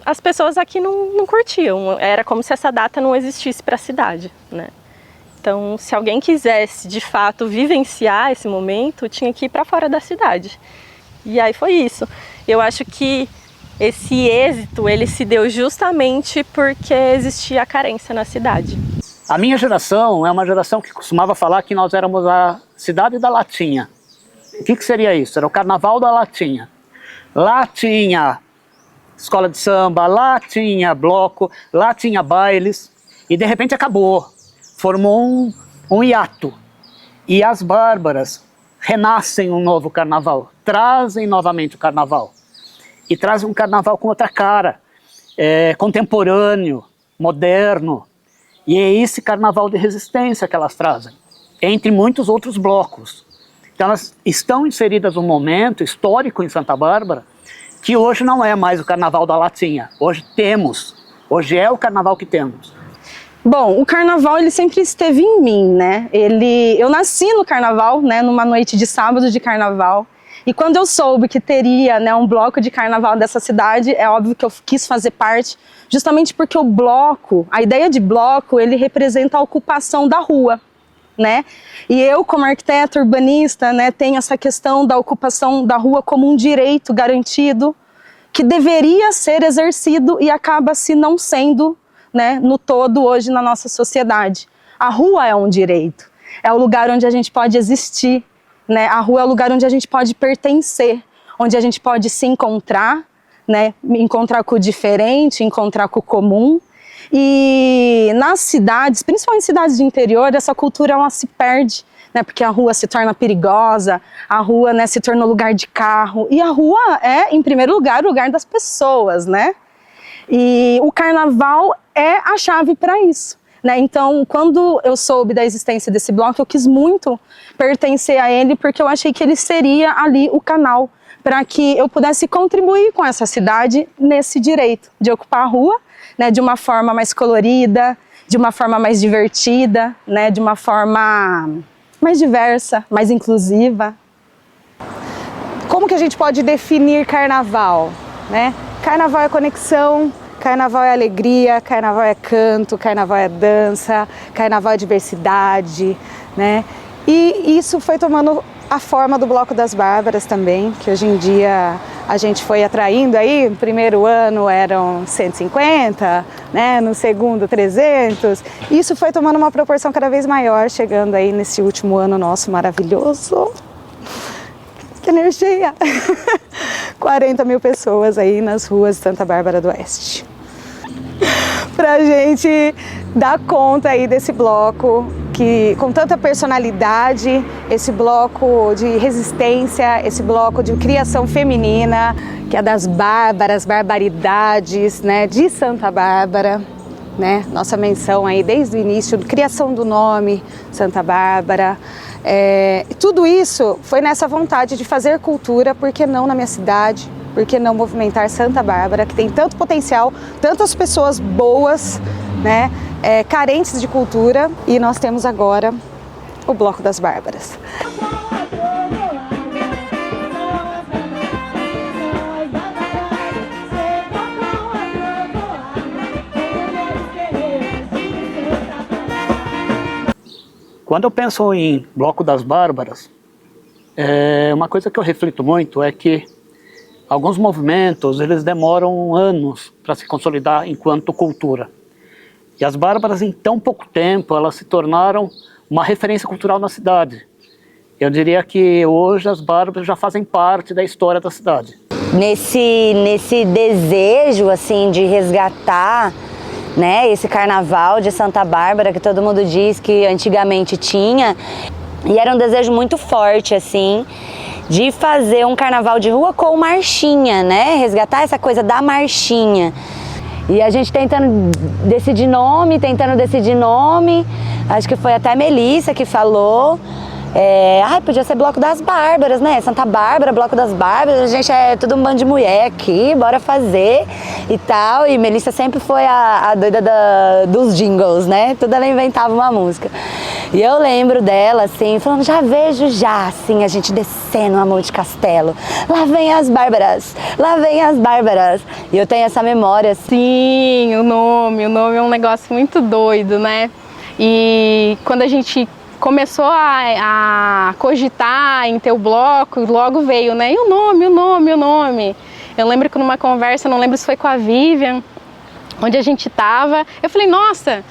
as pessoas aqui não curtiam. Era como se essa data não existisse para a cidade, né? Então, se alguém quisesse, de fato, vivenciar esse momento, tinha que ir para fora da cidade. E aí foi isso. Eu acho que esse êxito, ele se deu justamente porque existia a carência na cidade. A minha geração é uma geração que costumava falar que nós éramos a cidade da latinha. O que seria isso? Era o carnaval da latinha. Lá tinha escola de samba, lá tinha bloco, lá tinha bailes e de repente acabou. Formou um hiato. E as bárbaras renascem um novo carnaval, trazem novamente o carnaval. E trazem um carnaval com outra cara, contemporâneo, moderno. E é esse carnaval de resistência que elas trazem, entre muitos outros blocos. Então elas estão inseridas num momento histórico em Santa Bárbara que hoje não é mais o carnaval da latinha. Hoje é o carnaval que temos. Bom, o carnaval ele sempre esteve em mim, né? Eu nasci no carnaval, né? Numa noite de sábado de carnaval. E quando eu soube que teria, né, um bloco de carnaval dessa cidade, é óbvio que eu quis fazer parte, justamente porque o bloco, a ideia de bloco, ele representa a ocupação da rua, né? E eu, como arquiteta urbanista, né, tenho essa questão da ocupação da rua como um direito garantido, que deveria ser exercido e acaba se não sendo, né, no todo hoje na nossa sociedade. A rua é um direito, é o lugar onde a gente pode existir, né? A rua é o lugar onde a gente pode pertencer, onde a gente pode se encontrar, né? Encontrar com o diferente, encontrar com o comum. E nas cidades, principalmente cidades de interior, essa cultura ela se perde, né? Porque a rua se torna perigosa, a rua, né, se torna lugar de carro, e a rua é, em primeiro lugar, o lugar das pessoas, né? E o carnaval é a chave para isso, né? Então, quando eu soube da existência desse bloco, eu quis muito pertencer a ele, porque eu achei que ele seria ali o canal para que eu pudesse contribuir com essa cidade nesse direito de ocupar a rua, né, de uma forma mais colorida, de uma forma mais divertida, né? De uma forma mais diversa, mais inclusiva. Como que a gente pode definir carnaval, né? Carnaval é conexão, carnaval é alegria, carnaval é canto, carnaval é dança, carnaval é diversidade, né? E isso foi tomando a forma do Bloco das Bárbaras também, que hoje em dia a gente foi atraindo aí, no primeiro ano eram 150, né? No segundo 300, isso foi tomando uma proporção cada vez maior, chegando aí nesse último ano nosso maravilhoso. Que energia! 40 mil pessoas aí nas ruas de Santa Bárbara do Oeste. Pra gente dar conta aí desse bloco que com tanta personalidade, esse bloco de resistência, esse bloco de criação feminina, que é das bárbaras, barbaridades, né, de Santa Bárbara, né? Nossa menção aí desde o início, criação do nome Santa Bárbara. Tudo isso foi nessa vontade de fazer cultura, por que não na minha cidade? Por que não movimentar Santa Bárbara, que tem tanto potencial, tantas pessoas boas, né, carentes de cultura, e nós temos agora o Bloco das Bárbaras. Quando eu penso em Bloco das Bárbaras, uma coisa que eu reflito muito é que alguns movimentos, eles demoram anos para se consolidar enquanto cultura. E as Bárbaras, em tão pouco tempo, elas se tornaram uma referência cultural na cidade. Eu diria que hoje as Bárbaras já fazem parte da história da cidade. Nesse desejo, assim, de resgatar, né, esse carnaval de Santa Bárbara que todo mundo diz que antigamente tinha, e era um desejo muito forte, assim, de fazer um carnaval de rua com marchinha, né, resgatar essa coisa da marchinha. E a gente tentando decidir nome, acho que foi até a Melissa que falou, podia ser Bloco das Bárbaras, né, Santa Bárbara, Bloco das Bárbaras, a gente é tudo um bando de mulher aqui, bora fazer e tal. E Melissa sempre foi a doida dos jingles, né, tudo ela inventava uma música. E eu lembro dela, assim, falando, já vejo assim, a gente descendo a Monte Castelo. Lá vem as Bárbaras, lá vem as Bárbaras. E eu tenho essa memória. Sim, o nome é um negócio muito doido, né? E quando a gente começou a cogitar em ter o bloco, logo veio, né? E o nome? Eu lembro que numa conversa, não lembro se foi com a Vivian, onde a gente tava, eu falei, nossa,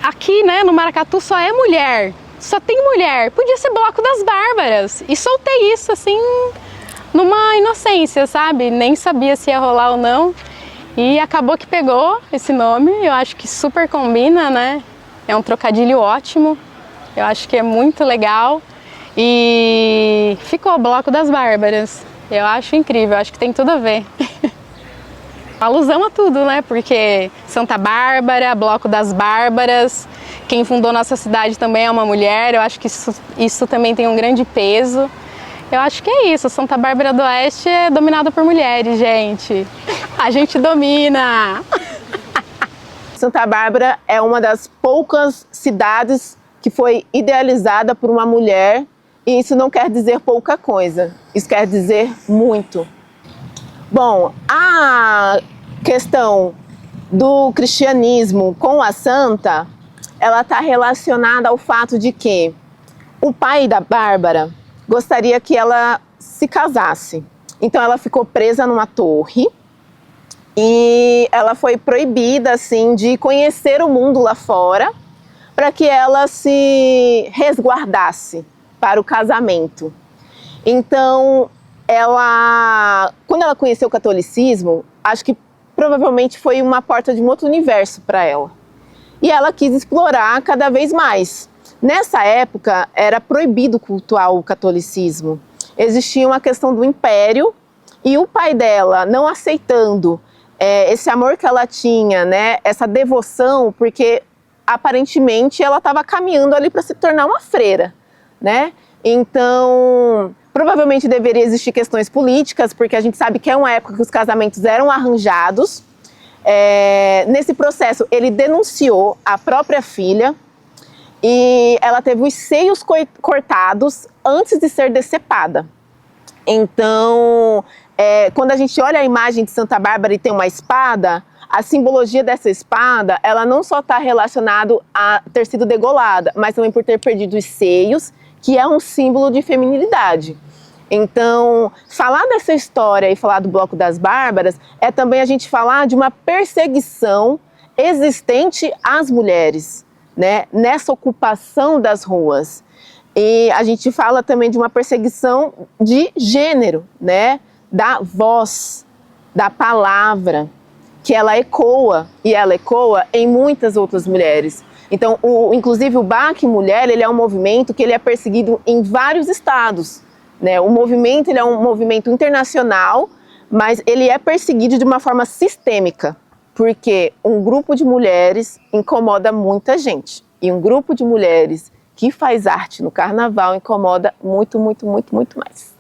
aqui, né, no Maracatu só é mulher, só tem mulher, podia ser Bloco das Bárbaras. E soltei isso, assim, numa inocência, sabe? Nem sabia se ia rolar ou não. E acabou que pegou esse nome, eu acho que super combina, né? É um trocadilho ótimo, eu acho que é muito legal. E ficou Bloco das Bárbaras. Eu acho incrível, acho que tem tudo a ver. Alusão a tudo, né? Porque Santa Bárbara, Bloco das Bárbaras, quem fundou nossa cidade também é uma mulher, eu acho que isso também tem um grande peso. Eu acho que é isso, Santa Bárbara do Oeste é dominada por mulheres, gente. A gente domina! Santa Bárbara é uma das poucas cidades que foi idealizada por uma mulher, e isso não quer dizer pouca coisa, isso quer dizer muito. Bom, a questão do cristianismo com a santa, ela está relacionada ao fato de que o pai da Bárbara gostaria que ela se casasse. Então ela ficou presa numa torre e ela foi proibida, assim, de conhecer o mundo lá fora para que ela se resguardasse para o casamento. Então, quando ela conheceu o catolicismo, acho que provavelmente foi uma porta de um outro universo para ela. E ela quis explorar cada vez mais. Nessa época, era proibido cultuar o catolicismo. Existia uma questão do império e o pai dela não aceitando esse amor que ela tinha, né, essa devoção, porque aparentemente ela estava caminhando ali para se tornar uma freira, né? Então, provavelmente deveria existir questões políticas, porque a gente sabe que é uma época que os casamentos eram arranjados. Nesse processo, ele denunciou a própria filha e ela teve os seios cortados antes de ser decepada. Então, quando a gente olha a imagem de Santa Bárbara e tem uma espada, a simbologia dessa espada, ela não só está relacionada a ter sido degolada, mas também por ter perdido os seios, que é um símbolo de feminilidade. Então, falar dessa história e falar do Bloco das Bárbaras é também a gente falar de uma perseguição existente às mulheres, né, nessa ocupação das ruas. E a gente fala também de uma perseguição de gênero, né, da voz, da palavra, que ela ecoa, e ela ecoa em muitas outras mulheres. Então, inclusive o BAC Mulher, ele é um movimento que ele é perseguido em vários estados, né? O movimento, ele é um movimento internacional, mas ele é perseguido de uma forma sistêmica, porque um grupo de mulheres incomoda muita gente, e um grupo de mulheres que faz arte no carnaval incomoda muito, muito, muito, muito mais.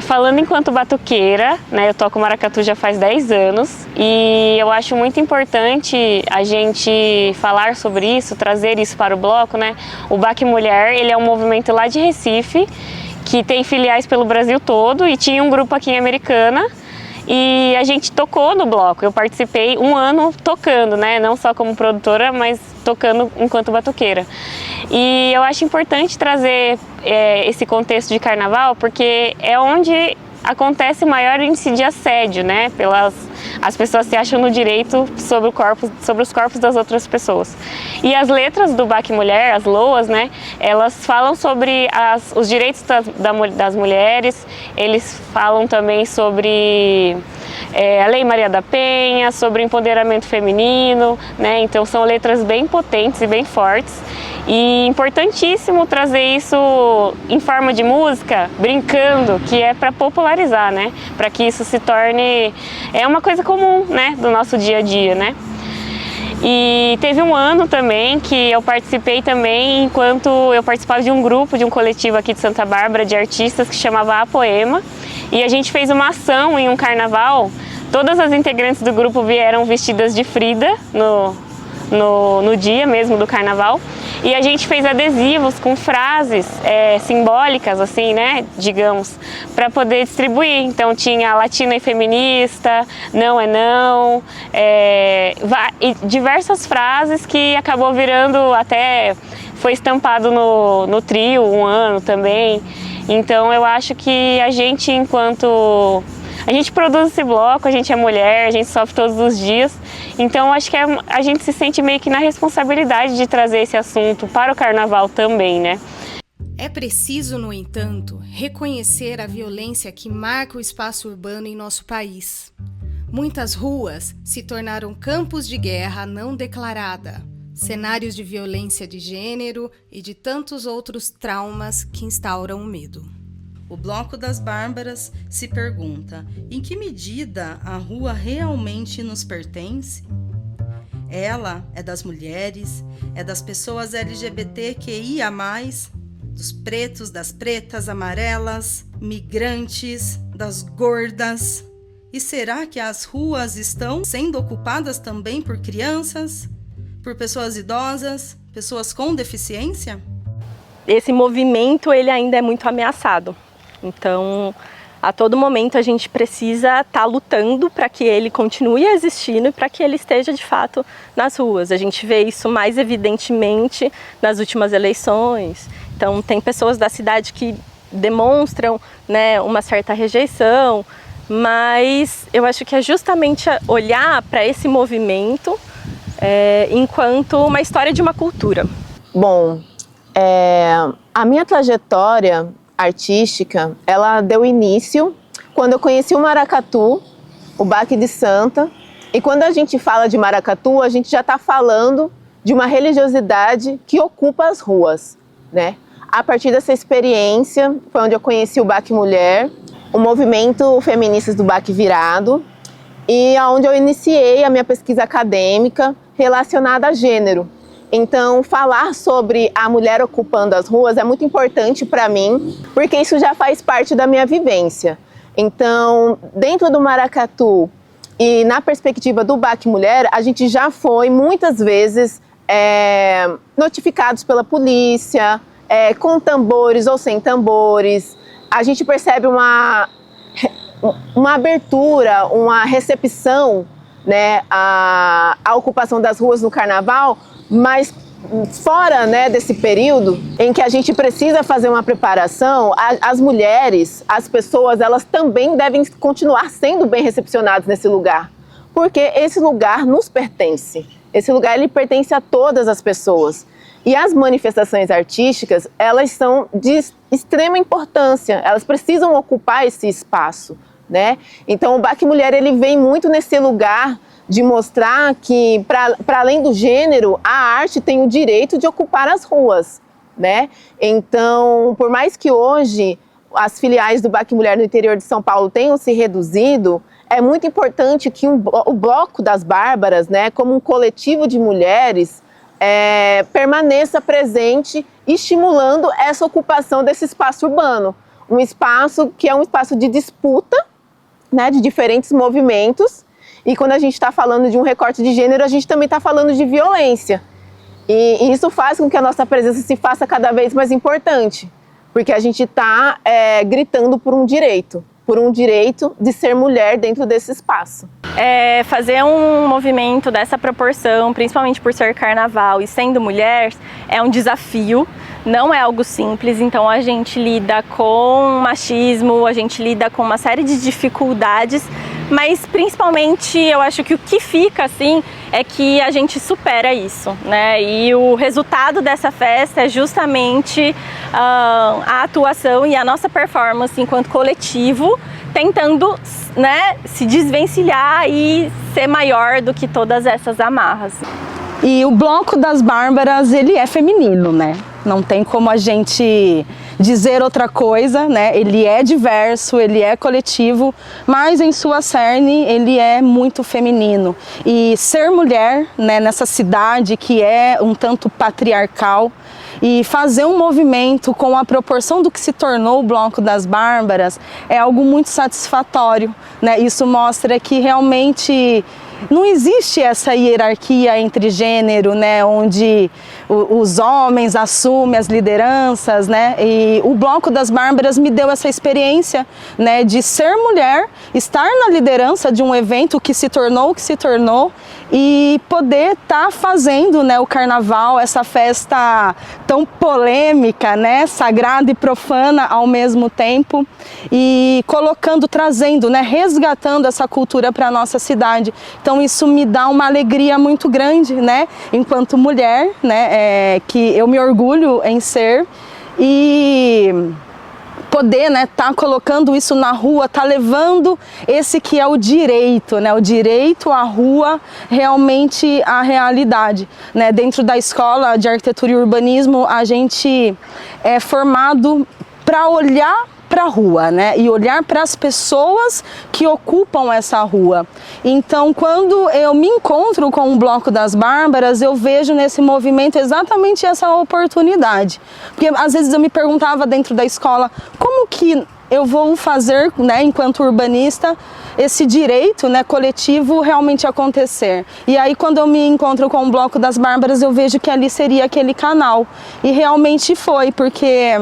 Falando enquanto batuqueira, né, eu toco maracatu já faz 10 anos e eu acho muito importante a gente falar sobre isso, trazer isso para o bloco, né? O BAC Mulher, ele é um movimento lá de Recife, que tem filiais pelo Brasil todo e tinha um grupo aqui em Americana e a gente tocou no bloco. Eu participei um ano tocando, né? Não só como produtora, mas tocando enquanto batuqueira. E eu acho importante trazer esse contexto de carnaval, porque é onde acontece maior índice de assédio, né? As pessoas se acham no direito sobre os corpos das outras pessoas. E as letras do BAC Mulher, as LOAs, né? Elas falam sobre os direitos das mulheres, eles falam também sobre a Lei Maria da Penha, sobre o empoderamento feminino, né? Então são letras bem potentes e bem fortes. E importantíssimo trazer isso em forma de música, brincando, que é para popularizar, né? Para que isso se torne uma coisa comum, né? Do nosso dia a dia, né? E teve um ano também que eu participei também enquanto eu participava de um grupo, de um coletivo aqui de Santa Bárbara de artistas que chamava A Poema. E a gente fez uma ação em um carnaval. Todas as integrantes do grupo vieram vestidas de Frida no dia mesmo do carnaval. E a gente fez adesivos com frases simbólicas, assim, né, digamos, para poder distribuir. Então tinha latina e feminista, não é não, e diversas frases que acabou virando até, foi estampado no trio um ano também. Então eu acho que a gente, enquanto a gente produz esse bloco, a gente é mulher, a gente sofre todos os dias, então acho que a gente se sente meio que na responsabilidade de trazer esse assunto para o carnaval também, né? É preciso, no entanto, reconhecer a violência que marca o espaço urbano em nosso país. Muitas ruas se tornaram campos de guerra não declarada, cenários de violência de gênero e de tantos outros traumas que instauram o medo. O Bloco das Bárbaras se pergunta: em que medida a rua realmente nos pertence? Ela é das mulheres, é das pessoas LGBTQIA+, dos pretos, das pretas, amarelas, migrantes, das gordas. E será que as ruas estão sendo ocupadas também por crianças, por pessoas idosas, pessoas com deficiência? Esse movimento ele ainda é muito ameaçado. Então, a todo momento a gente precisa estar lutando para que ele continue existindo e para que ele esteja de fato nas ruas. A gente vê isso mais evidentemente nas últimas eleições. Então, tem pessoas da cidade que demonstram, né, uma certa rejeição, mas eu acho que é justamente olhar para esse movimento enquanto uma história de uma cultura. Bom, a minha trajetória artística, ela deu início quando eu conheci o maracatu, o Baque de Santa. E quando a gente fala de maracatu, a gente já está falando de uma religiosidade que ocupa as ruas, né? A partir dessa experiência, foi onde eu conheci o Baque Mulher, o movimento feminista do Baque Virado, e onde eu iniciei a minha pesquisa acadêmica relacionada a gênero. Então, falar sobre a mulher ocupando as ruas é muito importante para mim, porque isso já faz parte da minha vivência. Então, dentro do Maracatu e na perspectiva do BAC Mulher, a gente já foi muitas vezes notificados pela polícia, com tambores ou sem tambores. A gente percebe uma abertura, uma recepção, né, à ocupação das ruas no carnaval, mas fora, né, desse período em que a gente precisa fazer uma preparação, as mulheres, as pessoas, elas também devem continuar sendo bem recepcionadas nesse lugar, porque esse lugar nos pertence. Esse lugar, ele pertence a todas as pessoas. E as manifestações artísticas, elas são de extrema importância, elas precisam ocupar esse espaço, né? Então o BAC Mulher, ele vem muito nesse lugar de mostrar que, para além do gênero, a arte tem o direito de ocupar as ruas, né? Então, por mais que hoje as filiais do BAC Mulher no interior de São Paulo tenham se reduzido, é muito importante que o Bloco das Bárbaras, né, como um coletivo de mulheres, permaneça presente, estimulando essa ocupação desse espaço urbano. Um espaço que é um espaço de disputa, né, de diferentes movimentos. E quando a gente está falando de um recorte de gênero, a gente também está falando de violência. E isso faz com que a nossa presença se faça cada vez mais importante, porque a gente está gritando por um direito de ser mulher dentro desse espaço. Fazer um movimento dessa proporção, principalmente por ser carnaval e sendo mulher, é um desafio, não é algo simples. Então a gente lida com machismo, a gente lida com uma série de dificuldades, mas principalmente eu acho que o que fica assim é que a gente supera isso, né? E o resultado dessa festa é justamente a atuação e a nossa performance enquanto coletivo, tentando, né, se desvencilhar e ser maior do que todas essas amarras. E o Bloco das Bárbaras, ele é feminino, né? Não tem como a gente dizer outra coisa, né? Ele é diverso, ele é coletivo, mas em sua cerne ele é muito feminino. E ser mulher, né, nessa cidade que é um tanto patriarcal, e fazer um movimento com a proporção do que se tornou o Bloco das Bárbaras é algo muito satisfatório, né? Isso mostra que realmente não existe essa hierarquia entre gênero, né, onde os homens assumem as lideranças, né, e o Bloco das Bárbaras me deu essa experiência, né, de ser mulher, estar na liderança de um evento que se tornou o que se tornou e poder estar fazendo, né, o carnaval, essa festa tão polêmica, né, sagrada e profana ao mesmo tempo, e colocando, trazendo, né, resgatando essa cultura para a nossa cidade. Então isso me dá uma alegria muito grande, né, enquanto mulher, né, que eu me orgulho em ser, e poder, né, tá colocando isso na rua, tá levando esse que é o direito, né, o direito à rua realmente à realidade, né? Dentro da Escola de Arquitetura e Urbanismo, a gente é formado para olhar para a rua, né, e olhar para as pessoas que ocupam essa rua. Então, quando eu me encontro com o Bloco das Bárbaras, eu vejo nesse movimento exatamente essa oportunidade. Porque às vezes eu me perguntava dentro da escola, como que eu vou fazer, né, enquanto urbanista, esse direito, né, coletivo realmente acontecer. E aí quando eu me encontro com o Bloco das Bárbaras, eu vejo que ali seria aquele canal. E realmente foi, porque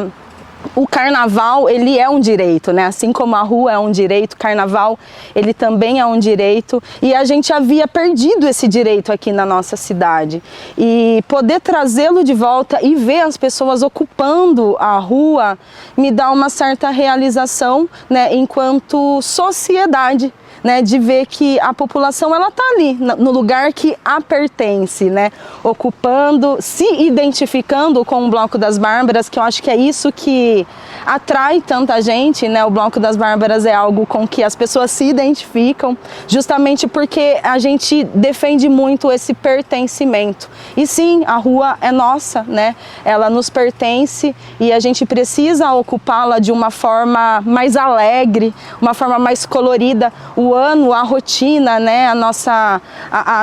o carnaval, ele é um direito, né? Assim como a rua é um direito, o carnaval, ele também é um direito. E a gente havia perdido esse direito aqui na nossa cidade. E poder trazê-lo de volta e ver as pessoas ocupando a rua me dá uma certa realização, né, enquanto sociedade, né, de ver que a população, ela tá ali, no lugar que a pertence, né, ocupando, se identificando com o Bloco das Bárbaras, que eu acho que é isso que atrai tanta gente, né? O Bloco das Bárbaras é algo com que as pessoas se identificam, justamente porque a gente defende muito esse pertencimento. E sim, a rua é nossa, né? Ela nos pertence e a gente precisa ocupá-la de uma forma mais alegre, uma forma mais colorida. O o ano, a rotina, né, a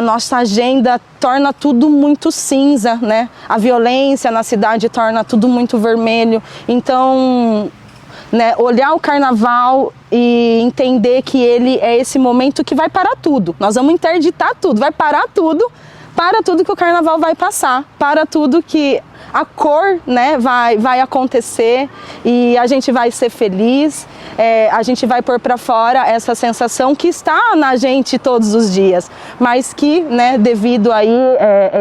nossa agenda torna tudo muito cinza, né? A violência na cidade torna tudo muito vermelho. Então, né, olhar o carnaval e entender que ele é esse momento que vai parar tudo. Nós vamos interditar tudo, vai parar tudo, para tudo que o carnaval vai passar, para tudo que a cor, né, vai acontecer e a gente vai ser feliz, a gente vai pôr para fora essa sensação que está na gente todos os dias, mas que, né, devido aí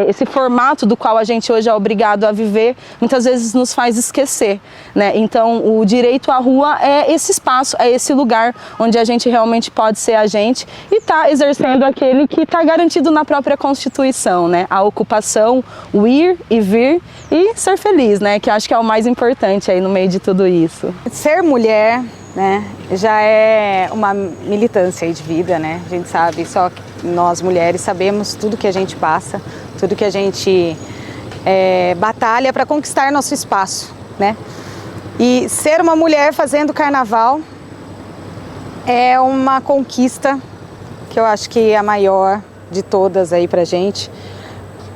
esse formato do qual a gente hoje é obrigado a viver, muitas vezes nos faz esquecer, né? Então o direito à rua é esse espaço, é esse lugar onde a gente realmente pode ser a gente e está exercendo aquele que está garantido na própria Constituição, né? A ocupação, o ir e vir e ser feliz, né? Que eu acho que é o mais importante aí no meio de tudo isso. Ser mulher, né, já é uma militância aí de vida, né? A gente sabe, só nós mulheres sabemos tudo que a gente passa, tudo que a gente batalha para conquistar nosso espaço, né? E ser uma mulher fazendo carnaval é uma conquista que eu acho que é a maior de todas aí pra gente,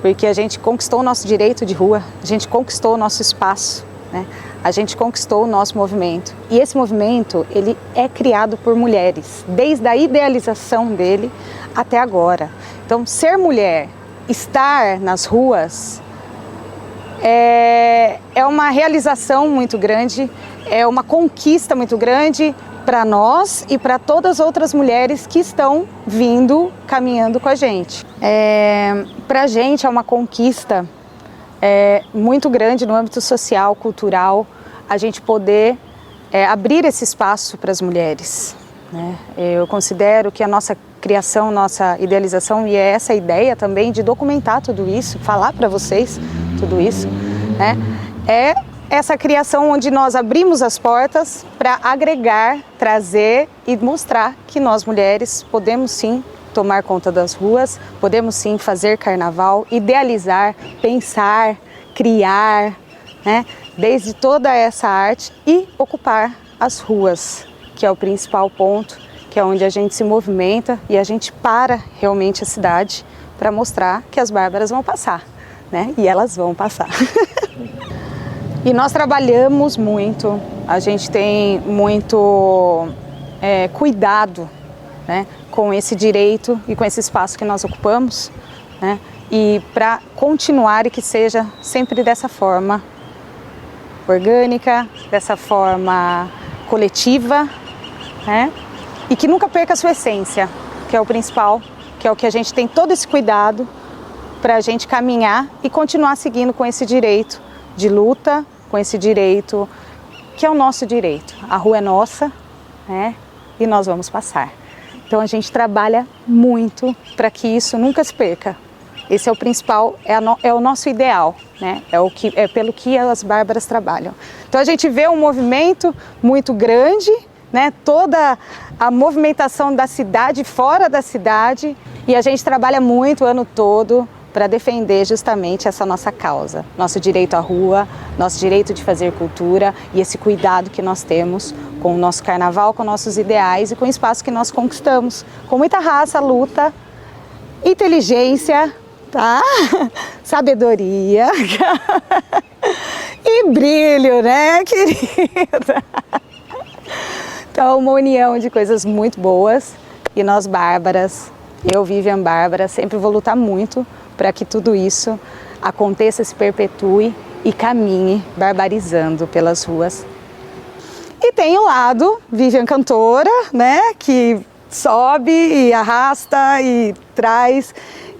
porque a gente conquistou o nosso direito de rua, a gente conquistou o nosso espaço, né? A gente conquistou o nosso movimento. E esse movimento, ele é criado por mulheres, desde a idealização dele até agora. Então, ser mulher, estar nas ruas, é uma realização muito grande, é uma conquista muito grande para nós e para todas as outras mulheres que estão vindo, caminhando com a gente. Para a gente é uma conquista muito grande no âmbito social, cultural, a gente poder abrir esse espaço para as mulheres, né? Eu considero que a nossa criação, nossa idealização e essa ideia também de documentar tudo isso, falar para vocês tudo isso, né? É essa criação onde nós abrimos as portas para agregar, trazer e mostrar que nós mulheres podemos sim tomar conta das ruas, podemos sim fazer carnaval, idealizar, pensar, criar, né? Desde toda essa arte e ocupar as ruas, que é o principal ponto, que é onde a gente se movimenta e a gente para realmente a cidade para mostrar que as bárbaras vão passar, né? E elas vão passar. E nós trabalhamos muito, a gente tem muito cuidado, né, com esse direito e com esse espaço que nós ocupamos, né, e para continuar e que seja sempre dessa forma orgânica, dessa forma coletiva, né, e que nunca perca a sua essência, que é o principal, que é o que a gente tem todo esse cuidado para a gente caminhar e continuar seguindo com esse direito de luta, com esse direito que é o nosso direito. A rua é nossa, né? E nós vamos passar. Então a gente trabalha muito para que isso nunca se perca. Esse é o principal, é o nosso ideal, né? É pelo que as bárbaras trabalham. Então a gente vê um movimento muito grande, né? Toda a movimentação da cidade, fora da cidade, e a gente trabalha muito o ano todo para defender justamente essa nossa causa, nosso direito à rua, nosso direito de fazer cultura e esse cuidado que nós temos com o nosso carnaval, com nossos ideais e com o espaço que nós conquistamos, com muita raça, luta, inteligência, tá? Sabedoria e brilho, né, querida? Então, uma união de coisas muito boas e nós bárbaras, eu, Vivian Bárbara, sempre vou lutar muito para que tudo isso aconteça, se perpetue e caminhe barbarizando pelas ruas. E tem o lado Vivian cantora, né, que sobe e arrasta e traz,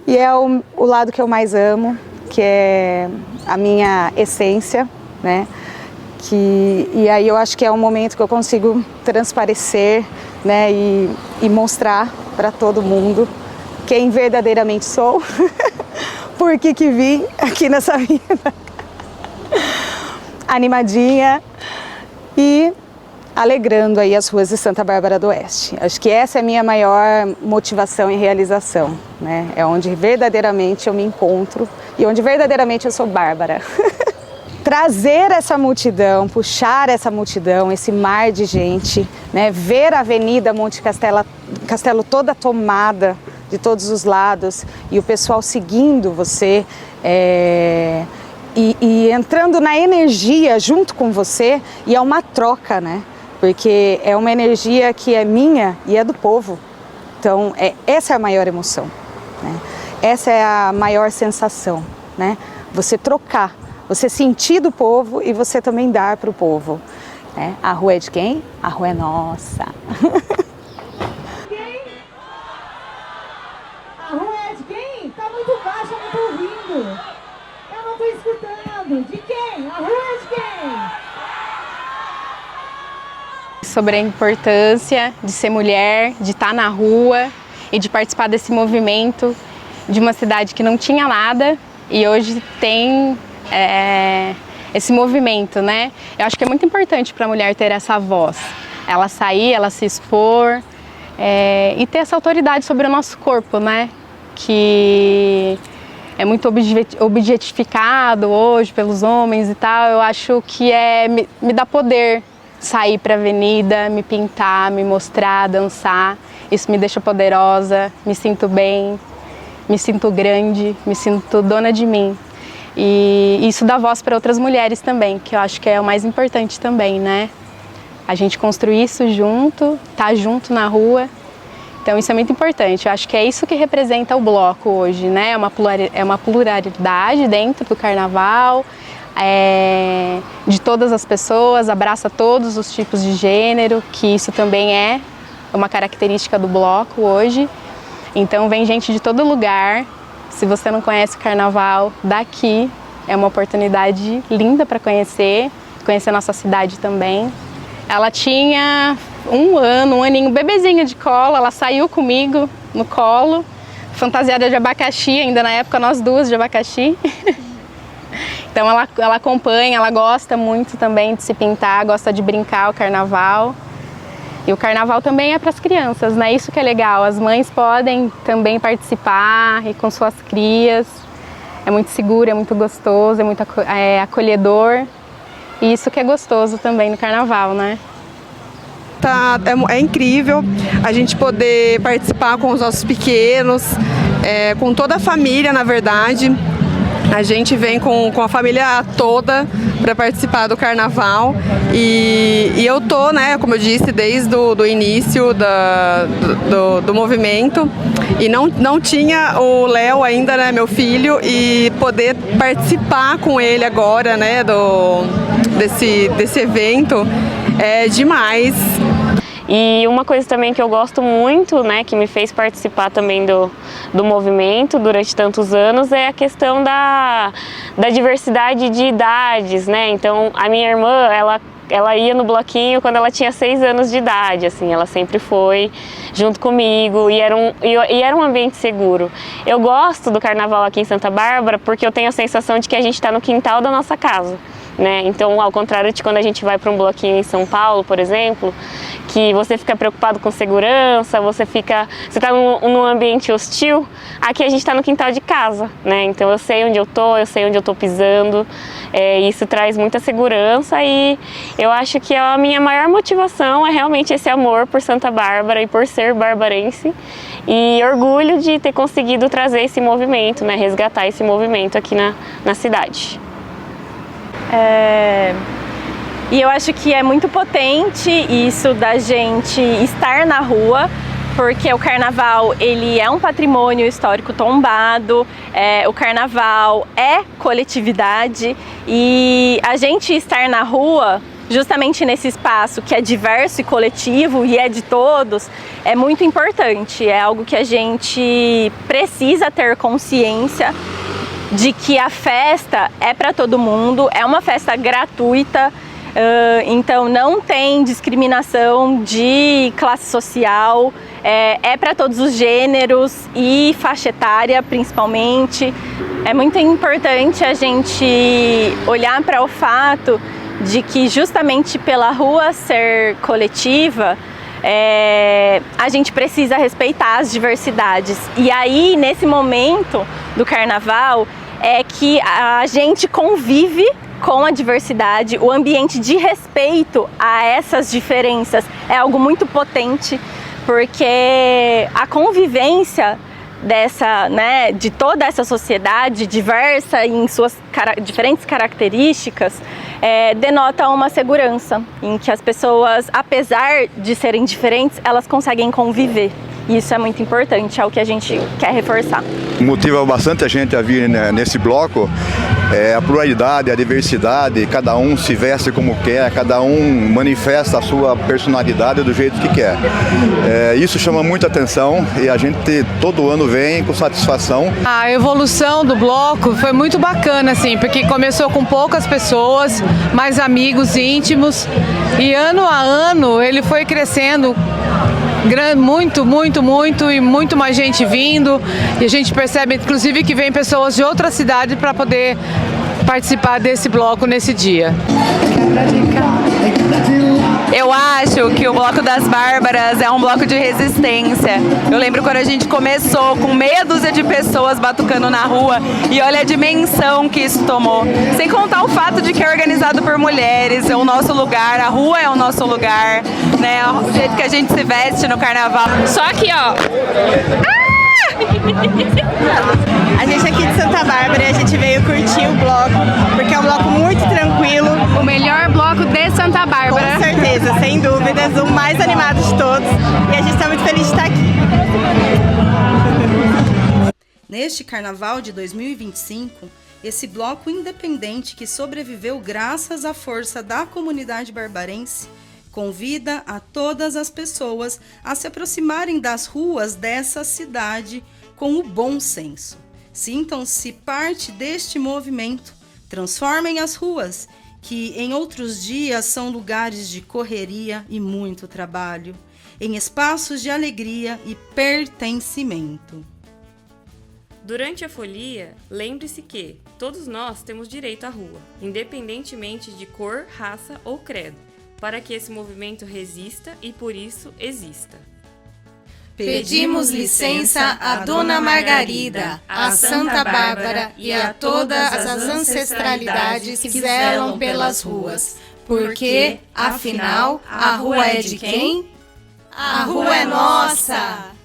e é o lado que eu mais amo, que é a minha essência, né, e aí eu acho que é um momento que eu consigo transparecer, né, e mostrar para todo mundo quem verdadeiramente sou, por que vim aqui nessa vida, animadinha e alegrando aí as ruas de Santa Bárbara do Oeste. Acho que essa é a minha maior motivação e realização, né? É onde verdadeiramente eu me encontro e onde verdadeiramente eu sou Bárbara. trazer essa multidão, puxar essa multidão, esse mar de gente, né? Ver a Avenida Monte Castelo toda tomada de todos os lados e o pessoal seguindo você e entrando na energia junto com você, e é uma troca, né? Porque é uma energia que é minha e é do povo. Então, essa é a maior emoção, né? Essa é a maior sensação, né? Você trocar, você sentir do povo e você também dar para o povo, né? A rua é de quem? A rua é nossa. A rua é de quem? Tá muito baixo, eu não tô ouvindo. Eu não tô escutando. De quem? A rua é de quem? Sobre a importância de ser mulher, de estar na rua e de participar desse movimento de uma cidade que não tinha nada e hoje tem esse movimento, né? Eu acho que é muito importante para a mulher ter essa voz, ela sair, ela se expor e ter essa autoridade sobre o nosso corpo, né? Que é muito objetificado hoje pelos homens e tal. Eu acho que me dá poder sair para a avenida, me pintar, me mostrar, dançar. Isso me deixa poderosa, me sinto bem, me sinto grande, me sinto dona de mim. E isso dá voz para outras mulheres também, que eu acho que é o mais importante também, né? A gente construir isso junto, tá junto na rua. Então isso é muito importante. Eu acho que é isso que representa o bloco hoje, né? É uma pluralidade dentro do carnaval, de todas as pessoas, abraça todos os tipos de gênero, que isso também é uma característica do bloco hoje. Então vem gente de todo lugar. Se você não conhece o carnaval daqui, é uma oportunidade linda para conhecer a nossa cidade também. Ela tinha um aninho, bebezinha de colo, ela saiu comigo no colo, fantasiada de abacaxi, ainda na época nós duas de abacaxi. Então ela acompanha, ela gosta muito também de se pintar, gosta de brincar o carnaval. E o carnaval também é para as crianças, né? Isso que é legal, as mães podem também participar e com suas crias. É muito seguro, é muito gostoso, é muito acolhedor. E isso que é gostoso também no carnaval, né? É incrível a gente poder participar com os nossos pequenos, com toda a família, na verdade. A gente vem com a família toda para participar do carnaval e eu tô, né, como eu disse, desde o início do movimento e não tinha o Léo ainda, né, meu filho, e poder participar com ele agora, né, desse evento é demais. E uma coisa também que eu gosto muito, né, que me fez participar também do movimento durante tantos anos, é a questão da diversidade de idades, né? Então, a minha irmã, ela ia no bloquinho quando ela tinha 6 anos de idade, assim, ela sempre foi junto comigo e era um ambiente seguro. Eu gosto do carnaval aqui em Santa Bárbara porque eu tenho a sensação de que a gente está no quintal da nossa casa, né? Então, ao contrário de quando a gente vai para um bloquinho em São Paulo, por exemplo, que você fica preocupado com segurança, você está num ambiente hostil, aqui a gente está no quintal de casa, né? Então eu sei onde eu estou pisando, isso traz muita segurança e eu acho que a minha maior motivação é realmente esse amor por Santa Bárbara e por ser barbarense e orgulho de ter conseguido trazer esse movimento, né? Resgatar esse movimento aqui na cidade. E eu acho que é muito potente isso da gente estar na rua, porque o carnaval ele é um patrimônio histórico tombado, o carnaval é coletividade e a gente estar na rua, justamente nesse espaço que é diverso e coletivo e é de todos, é muito importante, é algo que a gente precisa ter consciência de que a festa é para todo mundo, é uma festa gratuita, então não tem discriminação de classe social, é para todos os gêneros e faixa etária principalmente. É muito importante a gente olhar para o fato de que justamente pela rua ser coletiva, a gente precisa respeitar as diversidades. E aí, nesse momento do carnaval, é que a gente convive com a diversidade, o ambiente de respeito a essas diferenças é algo muito potente, porque a convivência de toda essa sociedade diversa em suas diferentes características denota uma segurança em que as pessoas, apesar de serem diferentes, elas conseguem conviver. E isso é muito importante, é o que a gente quer reforçar. Motiva bastante a gente a vir nesse bloco a pluralidade, a diversidade, cada um se veste como quer, cada um manifesta a sua personalidade do jeito que quer. Isso chama muita atenção e a gente todo ano vem com satisfação. A evolução do bloco foi muito bacana, assim, porque começou com poucas pessoas, mais amigos íntimos, e ano a ano ele foi crescendo. Muito e muito mais gente vindo, e a gente percebe inclusive que vem pessoas de outra cidade para poder participar desse bloco nesse dia. Eu acho que o Bloco das Bárbaras é um bloco de resistência. Eu lembro quando a gente começou com meia dúzia de pessoas batucando na rua e olha a dimensão que isso tomou. Sem contar o fato de que é organizado por mulheres, é o nosso lugar, a rua é o nosso lugar, né? O jeito que a gente se veste no carnaval. Só aqui, ó. A gente aqui de Santa Bárbara e a gente veio curtir o bloco, porque é um bloco muito tranquilo. O melhor bloco de Santa Bárbara. Com certeza, sem dúvidas, o mais animado de todos. E a gente está muito feliz de estar aqui. Neste Carnaval de 2025, esse bloco independente que sobreviveu graças à força da comunidade barbarense convida a todas as pessoas a se aproximarem das ruas dessa cidade com o bom senso. Sintam-se parte deste movimento, transformem as ruas, que em outros dias são lugares de correria e muito trabalho, em espaços de alegria e pertencimento. Durante a folia, lembre-se que todos nós temos direito à rua, independentemente de cor, raça ou credo, para que esse movimento resista e por isso exista. Pedimos licença à Dona Margarida, à Santa Bárbara e a todas as ancestralidades que zelam pelas ruas, porque, afinal, a rua é de quem? A rua é nossa!